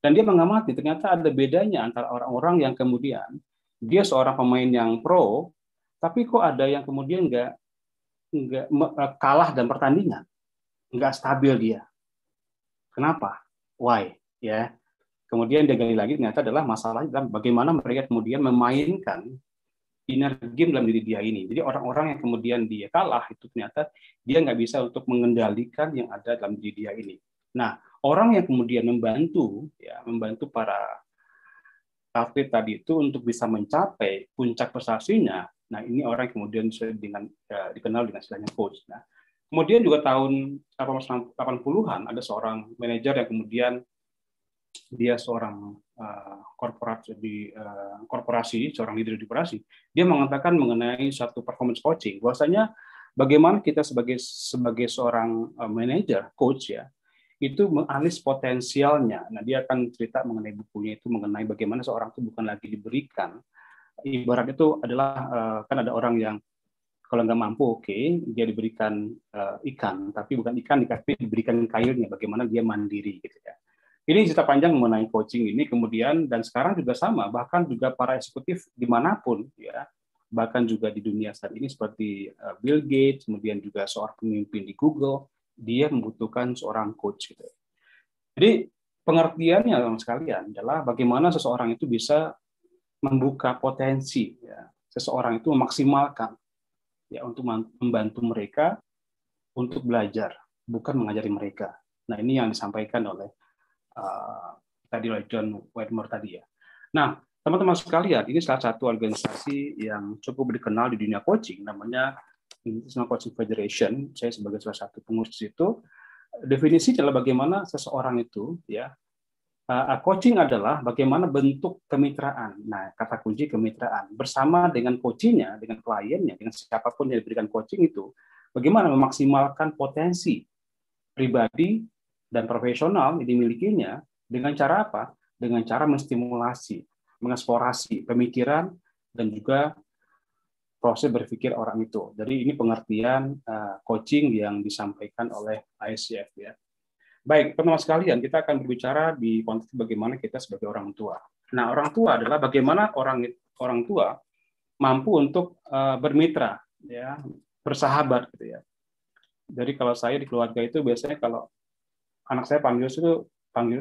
dan dia mengamati ternyata ada bedanya antara orang-orang yang kemudian dia seorang pemain yang pro, tapi kok ada yang kemudian nggak kalah dan pertandingan, nggak stabil dia. Kenapa? Why? Ya. Kemudian dia gali lagi ternyata adalah masalah dalam bagaimana mereka kemudian memainkan inner game dalam diri dia ini. Jadi orang-orang yang kemudian dia kalah itu ternyata dia nggak bisa untuk mengendalikan yang ada dalam diri dia ini. Nah, orang yang kemudian membantu para atlet tadi itu untuk bisa mencapai puncak prestasinya. Nah, ini orang yang kemudian dikenal dengan istilahnya coach. Nah, kemudian juga tahun 80-an ada seorang manajer yang kemudian dia seorang korporasi, seorang leader di korporasi, dia mengatakan mengenai satu performance coaching, bahwasanya bagaimana kita sebagai seorang manajer, coach ya, itu mengalis potensialnya. Nah, dia akan cerita mengenai bukunya itu mengenai bagaimana seorang itu bukan lagi diberikan, ibarat itu adalah kan ada orang yang kalau nggak mampu, dia diberikan ikan, tapi bukan ikan, tapi diberikan kailnya, bagaimana dia mandiri gitu ya. Ini cerita panjang mengenai coaching ini, kemudian dan sekarang juga sama, bahkan juga para eksekutif dimanapun ya, bahkan juga di dunia saat ini seperti Bill Gates, kemudian juga seorang pemimpin di Google, dia membutuhkan seorang coach gitu. Jadi pengertiannya dalam sekalian adalah bagaimana seseorang itu bisa membuka potensi ya, seseorang itu memaksimalkan ya untuk membantu mereka untuk belajar, bukan mengajari mereka. Nah, ini yang disampaikan oleh tadi oleh John Wedmore tadi ya. Nah, teman-teman sekalian, ini salah satu organisasi yang cukup dikenal di dunia coaching, namanya International Coaching Federation. Saya sebagai salah satu pengurus itu, definisi adalah bagaimana seseorang itu ya, coaching adalah bagaimana bentuk kemitraan. Nah, kata kunci kemitraan bersama dengan coachingnya, dengan kliennya, dengan siapapun yang diberikan coaching itu, bagaimana memaksimalkan potensi pribadi dan profesional yang dimilikinya dengan cara apa? Dengan cara menstimulasi, mengeksplorasi pemikiran dan juga proses berpikir orang itu. Jadi ini pengertian coaching yang disampaikan oleh ICF ya. Baik, teman-teman sekalian, kita akan berbicara di konteks bagaimana kita sebagai orang tua. Nah, orang tua adalah bagaimana orang tua mampu untuk bermitra, ya, bersahabat, gitu ya. Jadi kalau saya di keluarga itu biasanya kalau anak saya panggil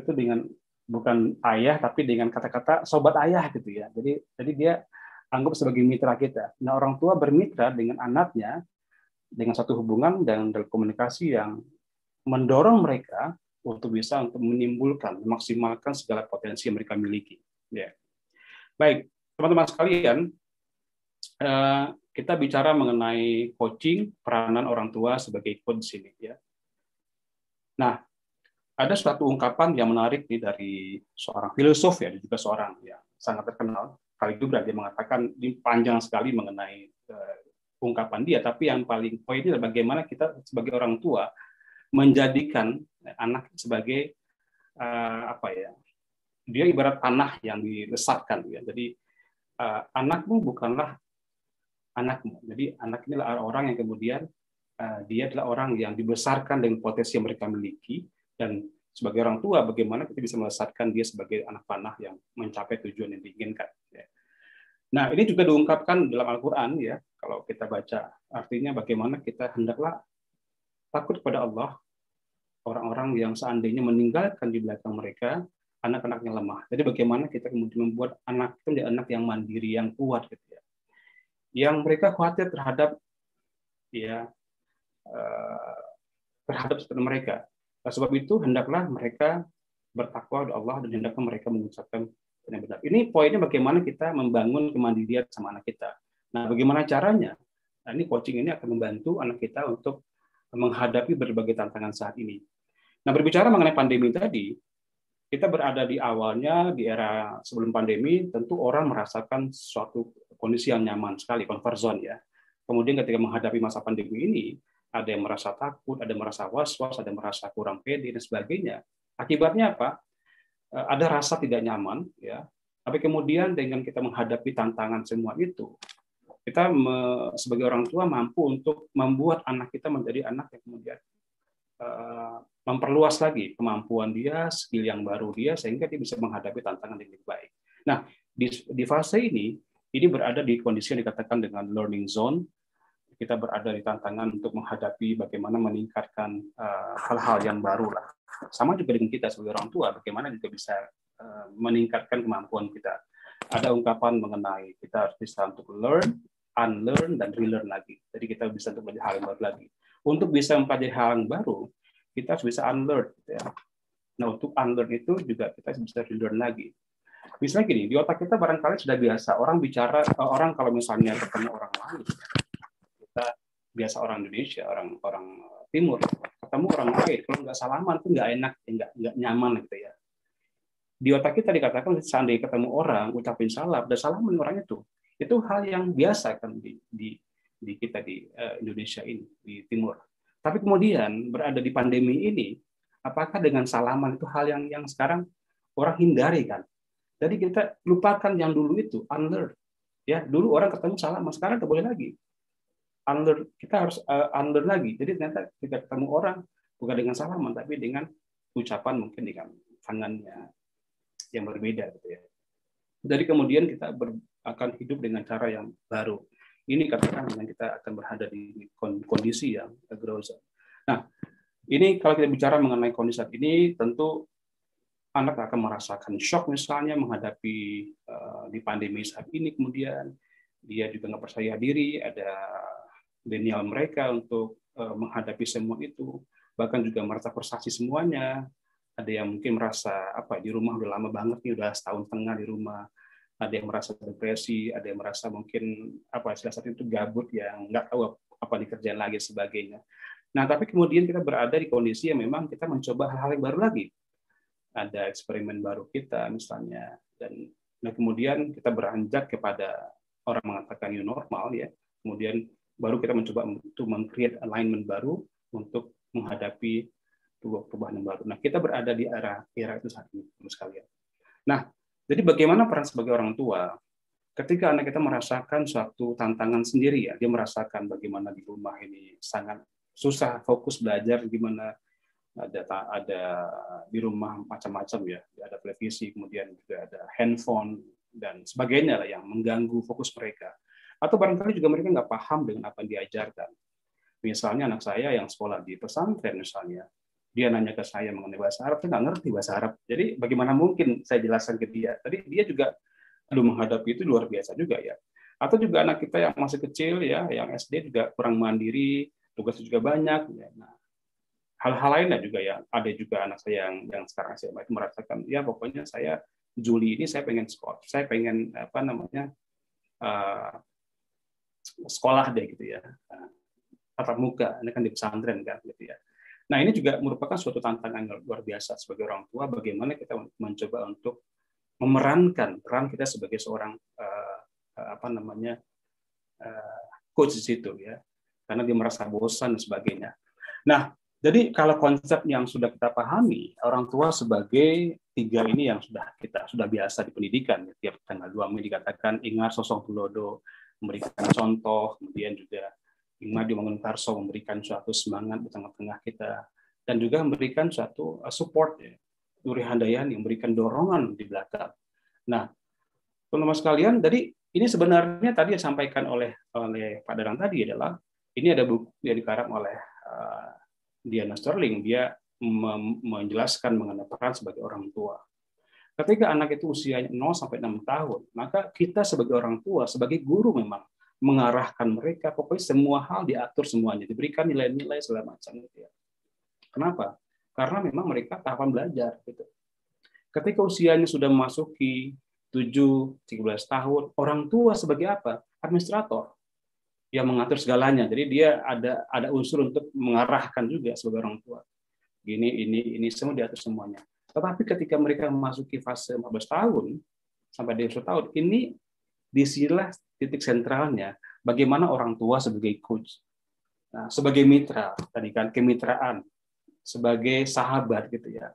itu dengan bukan ayah tapi dengan kata-kata sobat ayah gitu ya. Jadi dia anggap sebagai mitra kita. Nah, orang tua bermitra dengan anaknya dengan satu hubungan dan komunikasi yang mendorong mereka untuk bisa untuk menimbulkan, memaksimalkan segala potensi yang mereka miliki. Ya. Baik, teman-teman sekalian, kita bicara mengenai coaching, peranan orang tua sebagai coach di sini. Ya. Nah, ada suatu ungkapan yang menarik nih dari seorang filosof ya, juga seorang yang sangat terkenal, Khalil Gibran. Dia mengatakan ini panjang sekali mengenai ungkapan dia, tapi yang paling poin adalah bagaimana kita sebagai orang tua menjadikan anak sebagai dia ibarat tanah yang dilesatkan ya. Jadi anakmu bukanlah anakmu. Jadi anak ini adalah orang yang kemudian dia adalah orang yang dibesarkan dengan potensi yang mereka miliki, dan sebagai orang tua bagaimana kita bisa melesatkan dia sebagai anak panah yang mencapai tujuan yang diinginkan. Ya. Nah, ini juga diungkapkan dalam Al-Quran ya. Kalau kita baca, artinya bagaimana kita hendaklah takut kepada Allah, orang-orang yang seandainya meninggalkan di belakang mereka anak-anak yang lemah. Jadi bagaimana kita kemudian membuat anak itu menjadi anak yang mandiri, yang kuat gitu ya. Yang mereka khawatir terhadap seperti mereka. Nah, sebab itu hendaklah mereka bertakwa kepada Allah dan hendaklah mereka mengucapkan yang benar. Ini poinnya bagaimana kita membangun kemandirian sama anak kita. Nah, bagaimana caranya? Nah, ini coaching ini akan membantu anak kita untuk menghadapi berbagai tantangan saat ini. Nah, berbicara mengenai pandemi tadi, kita berada di awalnya, di era sebelum pandemi, tentu orang merasakan suatu kondisi yang nyaman sekali, comfort zone ya. Kemudian ketika menghadapi masa pandemi ini, ada yang merasa takut, ada yang merasa was-was, ada yang merasa kurang pede, dan sebagainya. Akibatnya apa? Ada rasa tidak nyaman, ya. Tapi kemudian dengan kita menghadapi tantangan semua itu, kita sebagai orang tua mampu untuk membuat anak kita menjadi anak yang kemudian memperluas lagi kemampuan dia, skill yang baru dia, sehingga dia bisa menghadapi tantangan yang lebih baik. Nah, di fase ini berada di kondisi yang dikatakan dengan learning zone. Kita berada di tantangan untuk menghadapi bagaimana meningkatkan hal-hal yang baru lah. Sama juga dengan kita sebagai orang tua, bagaimana juga bisa meningkatkan kemampuan kita. Ada ungkapan mengenai kita harus bisa untuk learn, unlearn, dan relearn lagi. Jadi kita bisa untuk belajar hal yang baru lagi. Untuk bisa mempelajari hal yang baru, kita harus bisa unlearn. Gitu ya. Nah, untuk unlearn itu juga kita bisa relearn lagi. Misalnya gini, di otak kita barangkali sudah biasa orang bicara, orang kalau misalnya ketemu orang lain, kita biasa orang Indonesia, orang Timur, ketemu orang lain, kalau nggak salaman itu nggak enak, nggak nyaman gitu ya. Di otak kita dikatakan seandainya ketemu orang, ucapin salam, dan salaman orang itu hal yang biasa kan di kita di Indonesia ini, di Timur. Tapi kemudian berada di pandemi ini, apakah dengan salaman itu hal yang sekarang orang hindari kan? Jadi kita lupakan yang dulu itu, unlearn. Ya, dulu orang ketemu salaman, sekarang nggak boleh lagi. Unlearn, kita harus unlearn lagi. Jadi ternyata kita ketemu orang bukan dengan salaman, tapi dengan ucapan mungkin dengan tangannya yang berbeda gitu ya. Jadi kemudian kita akan hidup dengan cara yang baru. Ini katakan dengan kita akan berada di kondisi yang growth. Nah, ini kalau kita bicara mengenai kondisi saat ini, tentu anak akan merasakan shock misalnya menghadapi di pandemi saat ini, kemudian dia juga nggak percaya diri, ada denial mereka untuk menghadapi semua itu, bahkan juga merasa frustasi semuanya. Ada yang mungkin merasa di rumah udah lama banget nih, udah setahun setengah di rumah. Ada yang merasa depresi, ada yang merasa mungkin saat itu gabut, yang nggak tahu apa dikerjain lagi sebagainya. Nah, tapi kemudian kita berada di kondisi yang memang kita mencoba hal-hal yang baru lagi. Ada eksperimen baru kita misalnya, dan kemudian kita beranjak kepada orang mengatakan new normal ya. Kemudian baru kita mencoba untuk meng-create alignment baru untuk menghadapi perubahan yang baru. Nah, kita berada di era itu saat ini, teman sekalian. Nah, jadi bagaimana peran sebagai orang tua ketika anak kita merasakan suatu tantangan sendiri ya, dia merasakan bagaimana di rumah ini sangat susah fokus belajar, gimana ada di rumah macam-macam ya, ada televisi, kemudian juga ada handphone dan sebagainya lah yang mengganggu fokus mereka. Atau barangkali juga mereka nggak paham dengan apa yang diajarkan. Misalnya anak saya yang sekolah di pesantren misalnya, dia nanya ke saya mengenai bahasa Arab, saya nggak ngerti bahasa Arab. Jadi bagaimana mungkin saya jelaskan ke dia? Tadi dia juga menghadapi itu luar biasa juga ya. Atau juga anak kita yang masih kecil ya, yang SD juga kurang mandiri, tugasnya juga banyak. Ya. Nah, hal-hal lainnya juga ya. Ada juga anak saya yang sekarang saya merasakan, ya pokoknya saya Juli ini saya pengen sekolah, saya pengen sekolah deh gitu ya. Tatap muka, ini kan di pesantren kan gitu ya. Nah, ini juga merupakan suatu tantangan yang luar biasa sebagai orang tua, bagaimana kita mencoba untuk memerankan peran kita sebagai seorang coach di situ ya, karena dia merasa bosan dan sebagainya. Nah, jadi kalau konsep yang sudah kita pahami, orang tua sebagai tiga ini yang sudah biasa di pendidikan, ya, tiap tanggal 2 Mei dikatakan ingat sosok Tulodo, memberikan contoh, kemudian juga Ingmadi Mangunkarso memberikan suatu semangat di tengah-tengah kita, dan juga memberikan suatu support ya. Nuri Handayani yang memberikan dorongan di belakang. Nah, teman-teman sekalian, jadi ini sebenarnya tadi yang disampaikan oleh Pak Dadang tadi adalah ini ada buku yang dikarang oleh Diana Sterling. Dia menjelaskan mengenai peran sebagai orang tua. Ketika anak itu usianya 0 sampai 6 tahun, maka kita sebagai orang tua, sebagai guru memang mengarahkan mereka, pokoknya semua hal diatur semuanya, diberikan nilai-nilai segala macam gitu ya. Kenapa? Karena memang mereka tahapan belajar gitu. Ketika usianya sudah memasuki 7-13 tahun, orang tua sebagai apa? Administrator yang mengatur segalanya. Jadi dia ada unsur untuk mengarahkan juga sebagai orang tua. Ini semua diatur semuanya. Tetapi ketika mereka memasuki fase 15 tahun sampai 20 tahun, ini disinilah titik sentralnya bagaimana orang tua sebagai coach, nah, sebagai mitra, tadi kan kemitraan, sebagai sahabat gitu ya,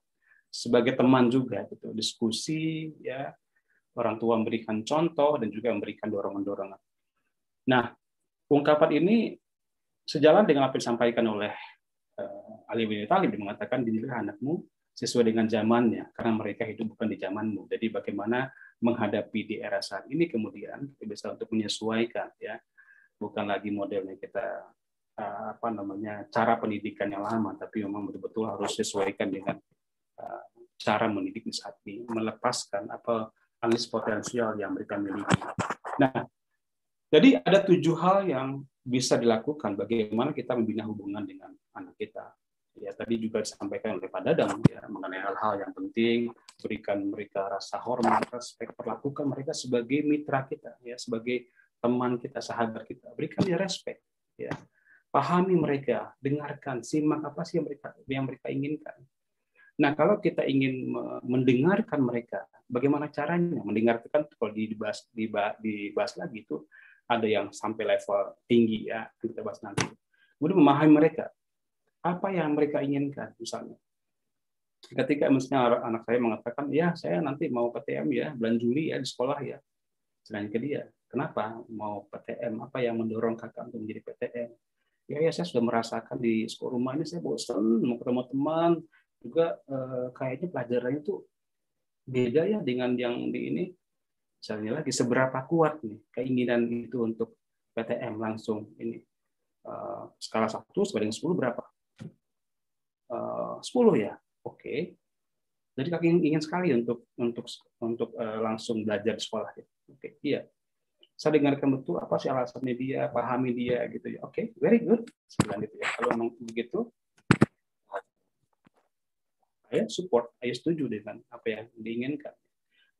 sebagai teman juga gitu, diskusi ya, orang tua memberikan contoh dan juga memberikan dorongan-dorongan. Nah, ungkapan ini sejalan dengan apa yang disampaikan oleh Ali bin Thalib, yang mengatakan didiklah anakmu sesuai dengan zamannya, karena mereka hidup bukan di zamanmu. Jadi bagaimana menghadapi di era saat ini, kemudian kita bisa untuk menyesuaikan, ya, bukan lagi modelnya kita cara pendidikan yang lama, tapi memang betul-betul harus sesuaikan dengan cara mendidik saat ini, melepaskan analisis potensial yang mereka miliki. Nah, jadi ada 7 hal yang bisa dilakukan bagaimana kita membina hubungan dengan anak kita. Ya, tadi juga disampaikan oleh Pak Dadang, ya, mengenai hal-hal yang penting, berikan mereka rasa hormat, respek, perlakukan mereka sebagai mitra kita, ya, sebagai teman kita, sahabat kita, berikan dia respek, ya, pahami mereka, dengarkan, simak apa sih yang mereka inginkan. Nah, kalau kita ingin mendengarkan mereka, bagaimana caranya mendengarkan? Kalau dibahas lagi itu ada yang sampai level tinggi, ya, kita bahas nanti. Kemudian memahami mereka. Apa yang mereka inginkan, misalnya. Ketika misalnya anak saya mengatakan, ya saya nanti mau PTM ya, bulan Juli ya di sekolah ya. Selain ke dia, kenapa mau PTM? Apa yang mendorong kakak untuk menjadi PTM? Ya saya sudah merasakan di sekolah rumah ini saya bosan, mau ketemu teman, juga kayaknya pelajarannya tuh beda ya dengan yang di ini. Misalnya lagi, seberapa kuat nih keinginan itu untuk PTM langsung ini. Skala 1 sampai dengan 10 berapa? 10 ya, oke. Jadi kakak ingin sekali untuk langsung belajar di sekolah. Oke, iya. Saya dengarkan betul apa sih alasannya dia, pahami dia gitu ya. Oke, very good. Sebilang gitu ya. Kalau memang begitu, saya support, saya setuju dengan apa yang diinginkan.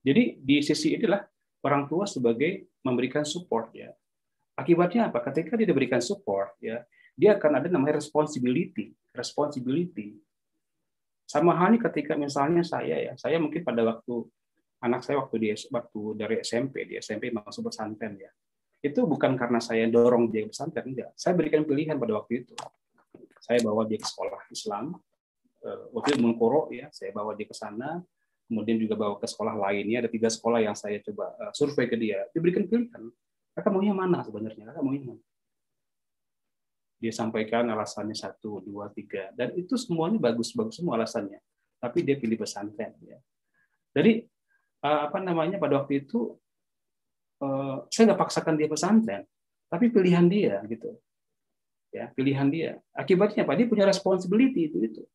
Jadi di sisi inilah orang tua sebagai memberikan support, ya. Akibatnya apa? Ketika dia diberikan support, ya, dia akan ada namanya responsibility. Sama halnya ketika misalnya saya mungkin pada waktu anak saya waktu dari SMP, di SMP masuk pesantren, ya. Itu bukan karena saya dorong dia ke pesantren, enggak. Saya berikan pilihan pada waktu itu. Saya bawa dia ke sekolah Islam, waktu itu Mengkoro, ya, saya bawa dia ke sana, kemudian juga bawa ke sekolah lainnya, ada 3 sekolah yang saya coba survei ke dia. Diberikan pilihan, kakak maunya mana sebenarnya, kakak maunya mana? Dia sampaikan alasannya 1, 2, 3, dan itu semuanya bagus-bagus semua alasannya. Tapi dia pilih pesantren. Ya. Jadi pada waktu itu saya nggak paksakan dia pesantren, tapi pilihan dia gitu. Ya, pilihan dia. Akibatnya apa? Dia punya responsibility itu.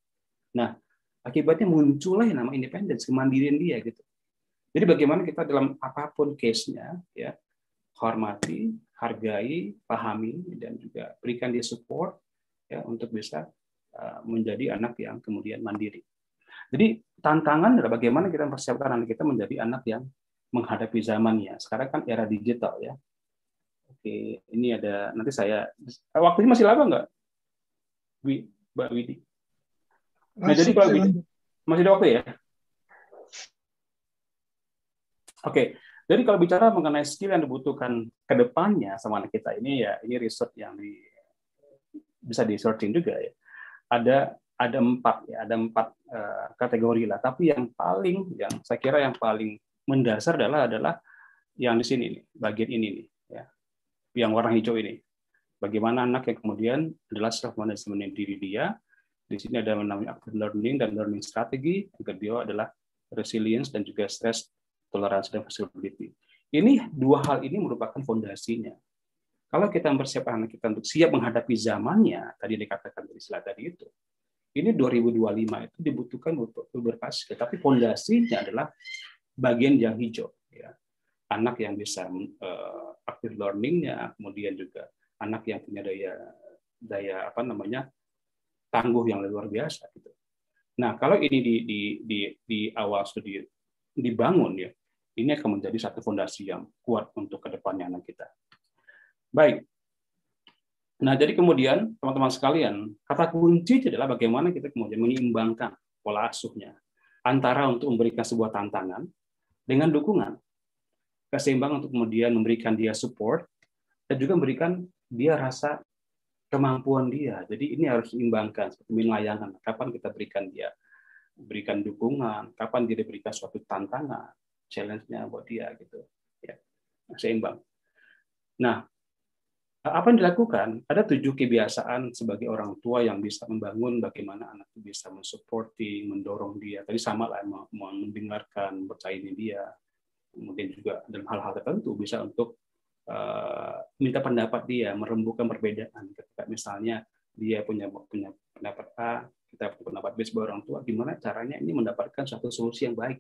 Nah, akibatnya muncullah yang nama independence, kemandirian dia gitu. Jadi bagaimana kita dalam apapun case-nya, ya, hormati, hargai, pahami, dan juga berikan dia support, ya, untuk bisa menjadi anak yang kemudian mandiri. Jadi tantangan adalah bagaimana kita mempersiapkan anak kita menjadi anak yang menghadapi zamannya. Sekarang kan era digital, ya. Oke, ini ada nanti saya waktunya masih lama nggak, Mbak Widi? Nah, jadi kalau masih ada waktu ya. Oke. Jadi kalau bicara mengenai skill yang dibutuhkan ke depannya sama anak kita ini, ya, ini riset yang bisa di searching juga, ya. Ada 4 ya, ada 4 kategori lah. Tapi yang saya kira yang paling mendasar adalah yang di sini nih, bagian ini nih, ya. Yang warna hijau ini. Bagaimana anak yang kemudian adalah self management diri dia. Di sini ada namanya active learning dan learning strategi. Yang kedua adalah resilience dan juga stress toleransi dan flexibility. Ini 2 hal ini merupakan fondasinya. Kalau kita mempersiapkan anak kita untuk siap menghadapi zamannya, tadi dikatakan dari istilah tadi itu, ini 2025 itu dibutuhkan untuk beberapa skill, tapi fondasinya adalah bagian yang hijau. Ya. Anak yang bisa active learning-nya, kemudian juga anak yang punya daya tangguh yang luar biasa. Gitu. Nah, kalau ini di awal studi dibangun, ya, ini akan menjadi satu fondasi yang kuat untuk kedepannya anak kita. Baik. Nah, jadi kemudian teman-teman sekalian, kata kunci adalah bagaimana kita kemudian menyeimbangkan pola asuhnya antara untuk memberikan sebuah tantangan dengan dukungan, keseimbangan untuk kemudian memberikan dia support dan juga memberikan dia rasa kemampuan dia. Jadi ini harus diimbangkan seperti layangan. Kapan kita berikan dukungan, kapan dia diberikan suatu tantangan, challenge-nya buat dia gitu, ya, seimbang. Nah, Apa yang dilakukan? Ada 7 kebiasaan sebagai orang tua yang bisa membangun bagaimana anak itu bisa mensupporting, mendorong dia. Tadi sama lah, mendengarkan, bertanya dia. Kemudian juga dalam hal-hal tertentu bisa untuk minta pendapat dia, merembukan perbedaan. Ketika misalnya dia punya pendapat A, kita punya pendapat B sebagai orang tua, gimana caranya ini mendapatkan suatu solusi yang baik.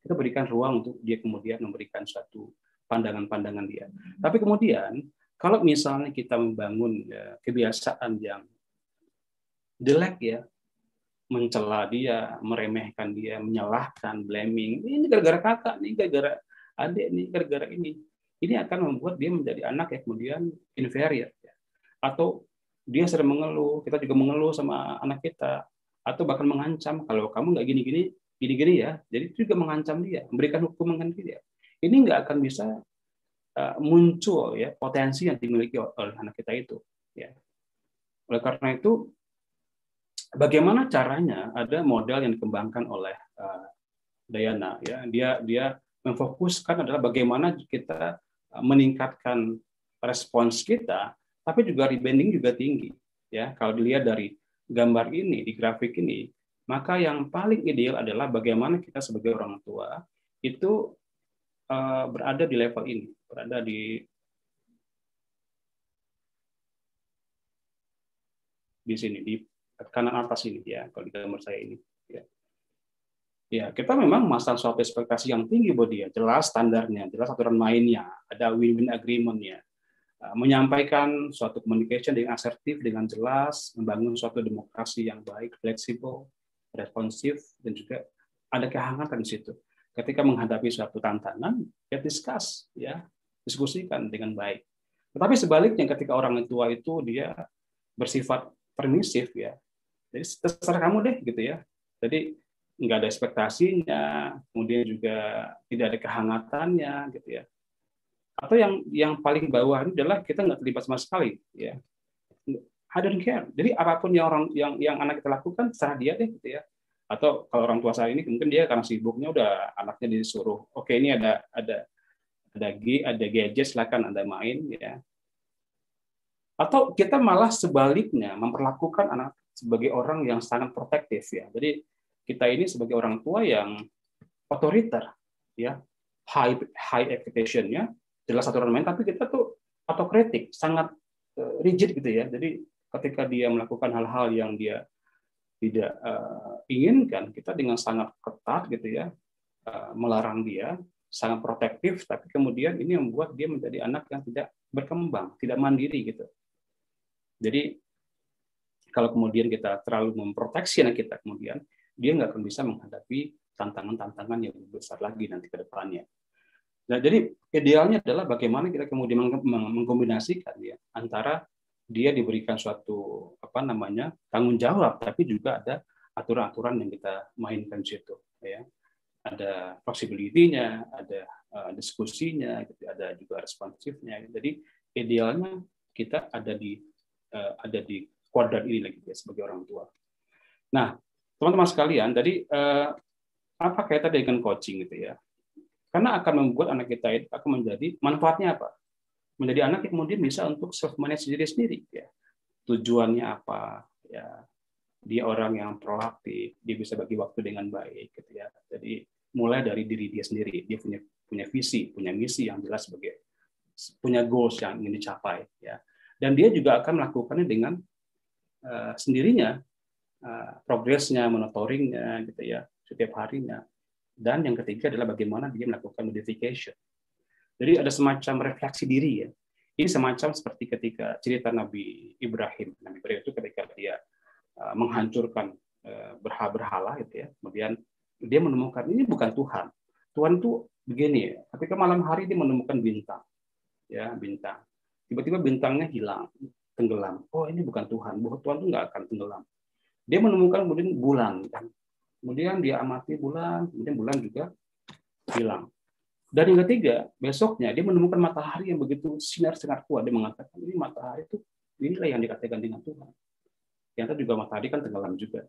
Kita berikan ruang untuk dia kemudian memberikan suatu pandangan-pandangan dia. Tapi kemudian kalau misalnya kita membangun kebiasaan yang jelek ya, mencela dia, meremehkan dia, menyalahkan, blaming, ini gara-gara kakak, ini gara-gara adik, ini gara-gara ini akan membuat dia menjadi anak yang kemudian inferior. Ya. Atau dia sering mengeluh, kita juga mengeluh sama anak kita, atau bahkan mengancam, kalau kamu nggak gini-gini ya, jadi itu juga mengancam dia, memberikan hukuman ke dia. Ini nggak akan bisa muncul ya potensi yang dimiliki oleh anak kita itu. Ya. Oleh karena itu, bagaimana caranya ada model yang dikembangkan oleh Diana. Ya, dia memfokuskan adalah bagaimana kita meningkatkan respons kita, tapi juga rebounding juga tinggi. Ya, kalau dilihat dari gambar ini, di grafik ini, maka yang paling ideal adalah bagaimana kita sebagai orang tua itu berada di level ini, berada di sini, di kanan atas ini ya, kalau di gambar saya ini. Ya, kita memang memasang suatu ekspektasi yang tinggi buat dia, jelas standarnya, jelas aturan mainnya, ada win-win agreement-nya. Menyampaikan suatu communication dengan asertif, dengan jelas, membangun suatu demokrasi yang baik, fleksibel, responsif, dan juga ada kehangatan di situ. Ketika menghadapi suatu tantangan, ya discuss, ya diskusikan dengan baik. Tetapi sebaliknya ketika orang tua itu dia bersifat permisif ya, jadi terserah kamu deh gitu ya. Jadi nggak ada ekspektasinya, kemudian juga tidak ada kehangatannya gitu ya. Atau yang paling bawah ini adalah kita nggak terlibat sama sekali ya. I don't care. Jadi apapun yang anak kita lakukan terserah dia deh gitu ya. Atau kalau orang tua saya ini mungkin dia karena sibuknya udah anaknya disuruh, oke ini ada gadget, silakan Anda main ya. Atau kita malah sebaliknya memperlakukan anak sebagai orang yang sangat protektif ya. Jadi kita ini sebagai orang tua yang otoriter ya, high expectation-nya, jelas aturan main, tapi kita tuh autokritik, sangat rigid gitu ya. Jadi ketika dia melakukan hal-hal yang dia tidak inginkan, kita dengan sangat ketat gitu ya, melarang dia, sangat protektif, tapi kemudian ini membuat dia menjadi anak yang tidak berkembang, tidak mandiri gitu. Jadi kalau kemudian kita terlalu memproteksi anak kita, kemudian dia nggak akan bisa menghadapi tantangan-tantangan yang lebih besar lagi nanti ke depannya. Nah, jadi idealnya adalah bagaimana kita kemudian mengkombinasikan ya antara dia diberikan suatu tanggung jawab, tapi juga ada aturan-aturan yang kita mainkan di situ ya. Ada flexibility-nya, ada diskusinya, ada juga responsifnya. Jadi idealnya kita ada di kuadran ini lagi ya sebagai orang tua. Nah, teman-teman sekalian, tadi apa kaitan dengan coaching gitu ya? Karena akan membuat anak kita itu akan menjadi manfaatnya apa? Menjadi anak yang kemudian bisa untuk self manage diri sendiri ya. Tujuannya apa? Ya, dia orang yang proaktif, dia bisa bagi waktu dengan baik gitu ya. Jadi mulai dari diri dia sendiri, dia punya visi, punya misi yang jelas sebagai punya goals yang ingin dicapai ya. Dan dia juga akan melakukannya dengan sendirinya. Progresnya, monitoringnya, gitu ya, setiap harinya. Dan yang ketiga adalah bagaimana dia melakukan modification. Jadi ada semacam refleksi diri ya. Ini semacam seperti ketika cerita Nabi Ibrahim. Nabi Ibrahim itu ketika dia menghancurkan berhala gitu ya. Kemudian dia menemukan ini bukan Tuhan. Tuhan itu begini ya. Ketika malam hari dia menemukan bintang, ya bintang. Tiba-tiba bintangnya hilang, tenggelam. Oh ini bukan Tuhan. Tuhan itu nggak akan tenggelam. Dia menemukan kemudian bulan, kemudian dia amati bulan, kemudian bulan juga hilang. Dan yang ketiga, besoknya dia menemukan matahari yang begitu sinar sangat kuat. Dia mengatakan ini matahari itu inilah yang dikatakan dengan Tuhan. Yang itu juga matahari kan tenggelam juga.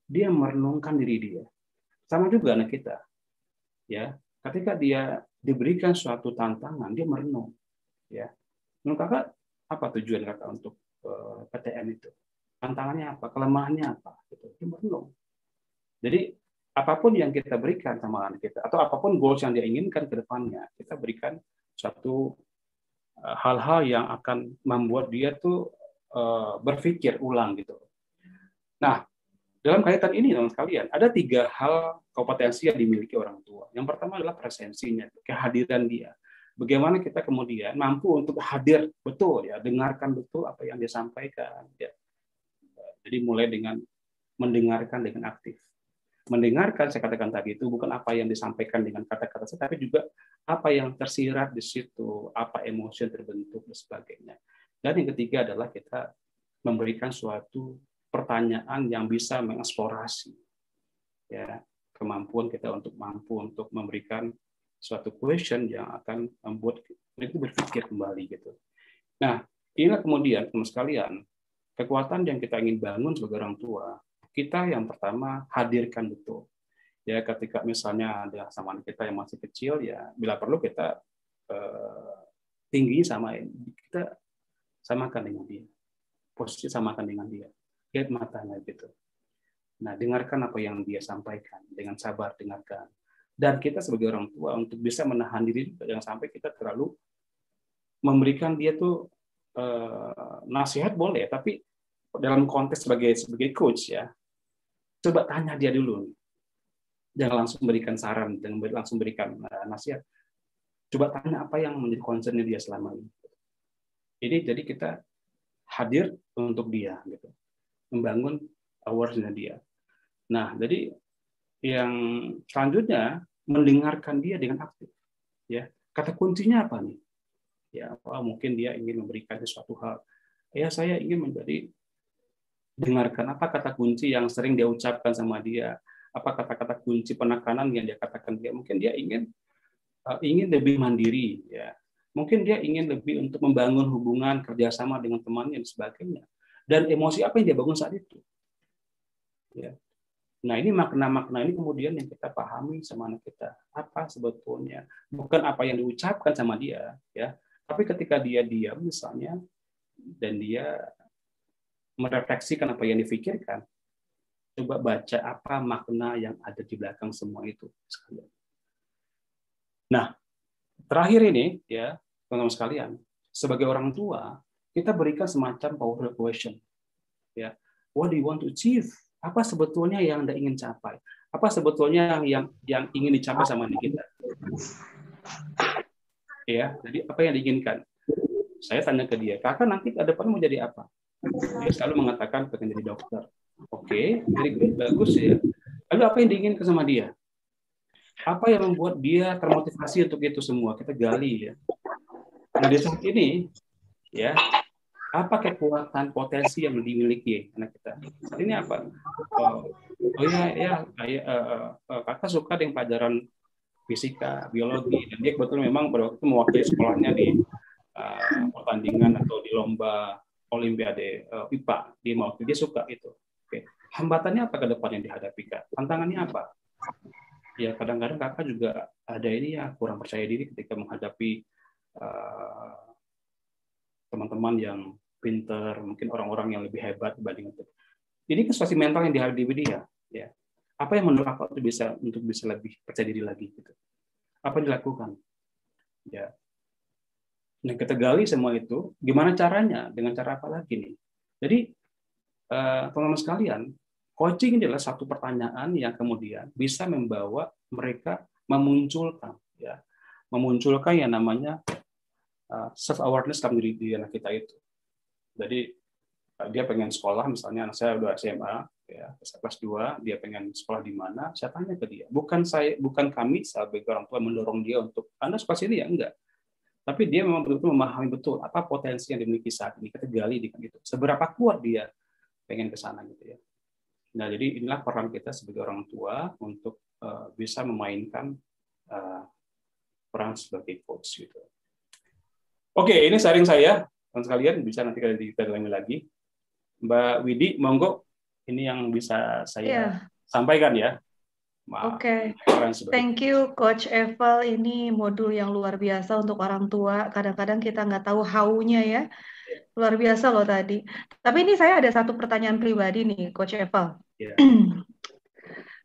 Dia merenungkan diri dia. Sama juga anak kita, ya. Ketika dia diberikan suatu tantangan, dia merenung, ya. Menurut kakak, Apa tujuan kakak untuk PTN itu? Tantangannya apa? Kelemahannya apa? Gitu. Merenung. Jadi apapun yang kita berikan sama anak kita, atau apapun goals yang dia inginkan ke depannya, kita berikan suatu hal-hal yang akan membuat dia tuh berpikir ulang gitu. Nah, dalam kaitan ini teman sekalian, ada 3 hal kompetensi yang dimiliki orang tua. Yang pertama adalah presensinya, kehadiran dia. Bagaimana kita kemudian mampu untuk hadir betul ya, dengarkan betul apa yang dia sampaikan ya. Jadi mulai dengan mendengarkan dengan aktif. Mendengarkan, saya katakan tadi, itu bukan apa yang disampaikan dengan kata-kata, tapi juga apa yang tersirat di situ, apa emosi yang terbentuk dan sebagainya. Dan yang ketiga adalah kita memberikan suatu pertanyaan yang bisa mengeksplorasi ya, kemampuan kita untuk mampu untuk memberikan suatu question yang akan membuat itu berpikir kembali gitu. Nah, inilah kemudian teman sekalian, kekuatan yang kita ingin bangun sebagai orang tua. Kita yang pertama hadirkan betul. Ya, ketika misalnya ada sama anak kita yang masih kecil ya, bila perlu kita tinggi sama kita samakan dengan dia. Posisi samakan dengan dia. Lihat matanya gitu. Nah, dengarkan apa yang dia sampaikan dengan sabar, dengarkan. Dan kita sebagai orang tua untuk bisa menahan diri jangan sampai kita terlalu memberikan dia tuh nasihat boleh, tapi dalam konteks sebagai coach ya, coba tanya dia dulu. Jangan langsung berikan saran, jangan langsung berikan nasihat. Coba tanya apa yang menjadi concern dia selama ini. Jadi kita hadir untuk dia gitu. Membangun awareness dia. Nah, jadi yang selanjutnya mendengarkan dia dengan aktif. Ya, kata kuncinya apa nih? Ya, mungkin dia ingin memberikan sesuatu hal. Ya, saya ingin menjadi dengarkan apa kata kunci yang sering dia ucapkan sama dia, apa kata-kata kunci penekanan yang dia katakan dia. Mungkin dia ingin lebih mandiri, ya. Mungkin dia ingin lebih untuk membangun hubungan kerjasama dengan temannya dan sebagainya. Dan emosi apa yang dia bangun saat itu? Ya. Nah, ini makna-makna ini kemudian yang kita pahami sama anak kita. Apa sebetulnya? Bukan apa yang diucapkan sama dia, ya. Tapi ketika dia diam misalnya, dan dia merefleksikan apa yang difikirkan, coba baca apa makna yang ada di belakang semua itu sekalian. Nah, terakhir ini ya, teman-teman sekalian, sebagai orang tua, kita berikan semacam power question. Ya, what do you want to achieve? Apa sebetulnya yang Anda ingin capai? Apa sebetulnya yang ingin dicapai sama kita? Ya, jadi apa yang diinginkan? Saya tanya ke dia, kakak nanti ke depan mau jadi apa? Dia selalu mengatakan pengen jadi dokter. Oke, very good, bagus ya. Lalu apa yang diinginkan sama dia? Apa yang membuat dia termotivasi untuk itu semua? Kita gali ya. Nah, di saat ini, ya, apa kekuatan potensi yang dimiliki anak kita? Saat ini apa? Kakak suka dengan pelajaran fisika, biologi, dan dia kebetulan memang pada waktu itu mewakili sekolahnya di pertandingan atau di lomba Olimpiade IPA. Dia suka itu. Oke. Hambatannya apa ke depan yang dihadapi, Kak? Tantangannya apa? Ya, kadang-kadang kakak juga ada ini ya, kurang percaya diri ketika menghadapi teman-teman yang pinter, mungkin orang-orang yang lebih hebat dibanding itu. Ini situasi mental yang dihadapi dia. Ya. Apa yang menurut kakak untuk bisa lebih percaya diri lagi? Gitu. Apa yang dilakukan? Ya. Nah, kita gali semua itu. Gimana caranya? Dengan cara apa lagi nih? Jadi, teman-teman sekalian, coaching adalah satu pertanyaan yang kemudian bisa membawa mereka memunculkan yang namanya self awareness dalam diri anak kita itu. Jadi dia pengen sekolah, misalnya anak saya udah SMA, ya, kelas 2, dia pengen sekolah di mana? Saya tanya ke dia. Bukan kami sebagai orang tua mendorong dia untuk Anda sekolah sini ya, enggak. Tapi dia memang betul-betul memahami betul apa potensi yang dimiliki saat ini. Kita gali dengan itu. Seberapa kuat dia pengen ke sana gitu ya. Nah, jadi inilah peran kita sebagai orang tua untuk bisa memainkan peran sebagai coach gitu. Oke, ini sharing saya. Teman sekalian bisa nanti kita ulangi lagi. Mbak Widi, monggo. Ini yang bisa saya sampaikan ya. Oke. Thank you Coach Eval. Ini modul yang luar biasa untuk orang tua. Kadang-kadang kita nggak tahu how-nya ya. Luar biasa loh tadi. Tapi ini saya ada satu pertanyaan pribadi nih, Coach Eval. Yeah.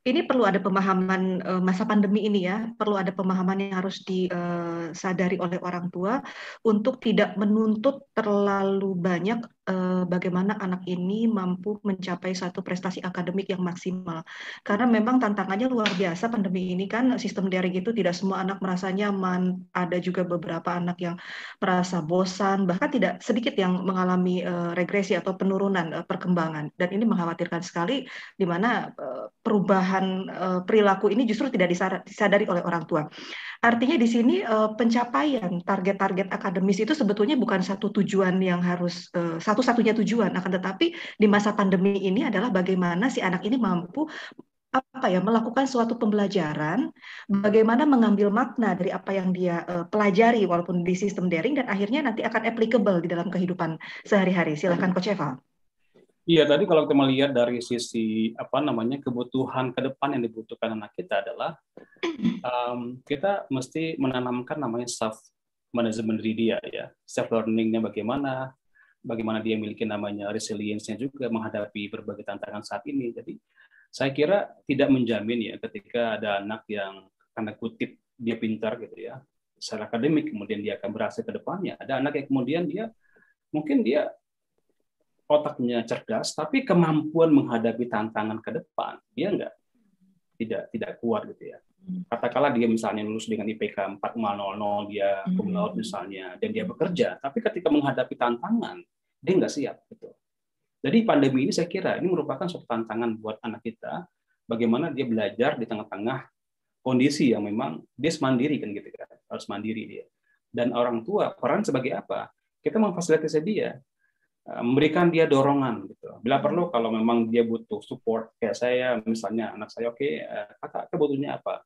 Ini perlu ada pemahaman masa pandemi ini ya, perlu ada pemahaman yang harus disadari oleh orang tua untuk tidak menuntut terlalu banyak bagaimana anak ini mampu mencapai satu prestasi akademik yang maksimal. Karena memang tantangannya luar biasa pandemi ini kan, sistem daring itu tidak semua anak merasa nyaman, ada juga beberapa anak yang merasa bosan, bahkan tidak sedikit yang mengalami regresi atau penurunan perkembangan. Dan ini mengkhawatirkan sekali di mana perubahan perilaku ini justru tidak disadari oleh orang tua. Artinya di sini pencapaian target-target akademis itu sebetulnya bukan satu tujuan yang harus satu-satunya tujuan, akan tetapi di masa pandemi ini adalah bagaimana si anak ini mampu melakukan suatu pembelajaran, bagaimana mengambil makna dari apa yang dia pelajari walaupun di sistem daring dan akhirnya nanti akan applicable di dalam kehidupan sehari-hari. Silakan Coach Eval. Iya, tadi kalau kita melihat dari sisi kebutuhan ke depan yang dibutuhkan anak kita adalah kita mesti menanamkan namanya self management diri dia ya, self learningnya bagaimana dia memiliki namanya resilience-nya juga menghadapi berbagai tantangan saat ini. Jadi saya kira tidak menjamin ya ketika ada anak yang tanda kutip dia pintar gitu ya secara akademik kemudian dia akan berhasil ke depannya. Ada anak yang kemudian dia otaknya cerdas, tapi kemampuan menghadapi tantangan ke depan dia tidak kuat gitu ya. Katakanlah dia misalnya lulus dengan IPK 4,00, dia cum laude misalnya, dan dia bekerja, tapi ketika menghadapi tantangan dia nggak siap gitu. Jadi pandemi ini saya kira ini merupakan suatu tantangan buat anak kita, bagaimana dia belajar di tengah-tengah kondisi yang memang dia mandiri kan gitu kan, harus mandiri dia. Dan orang tua peran sebagai apa? Kita memfasilitasi dia, memberikan dia dorongan gitu. Bila perlu kalau memang dia butuh support kayak saya misalnya anak saya kakak butuhnya apa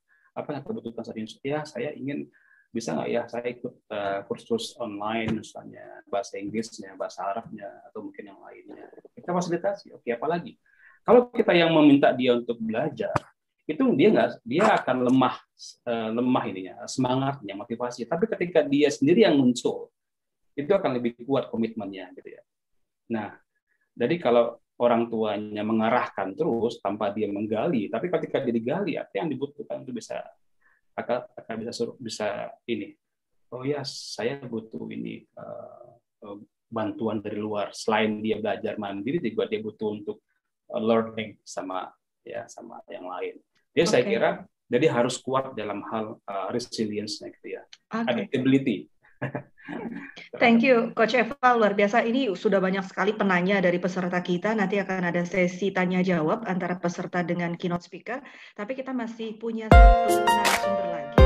yang kebutuhan saat ini ya saya ingin bisa nggak ya saya ikut kursus online misalnya bahasa Inggrisnya bahasa Arabnya atau mungkin yang lainnya kita fasilitasi apalagi kalau kita yang meminta dia untuk belajar itu dia akan lemah ininya semangatnya motivasi tapi ketika dia sendiri yang muncul itu akan lebih kuat komitmennya gitu ya. Nah, jadi kalau orang tuanya mengarahkan terus tanpa dia menggali, tapi ketika dia digali, apa yang dibutuhkan itu bisa ini. Oh ya, saya butuh ini bantuan dari luar. Selain dia belajar mandiri, juga dia butuh untuk learning sama yang lain. Dia saya kira jadi harus kuat dalam hal resilience-nya gitu ya, adaptability. Thank you, Coach Eval. Luar biasa. Ini sudah banyak sekali penanya dari peserta kita. Nanti akan ada sesi tanya-jawab antara peserta dengan keynote speaker. Tapi kita masih punya satu narasumber lagi.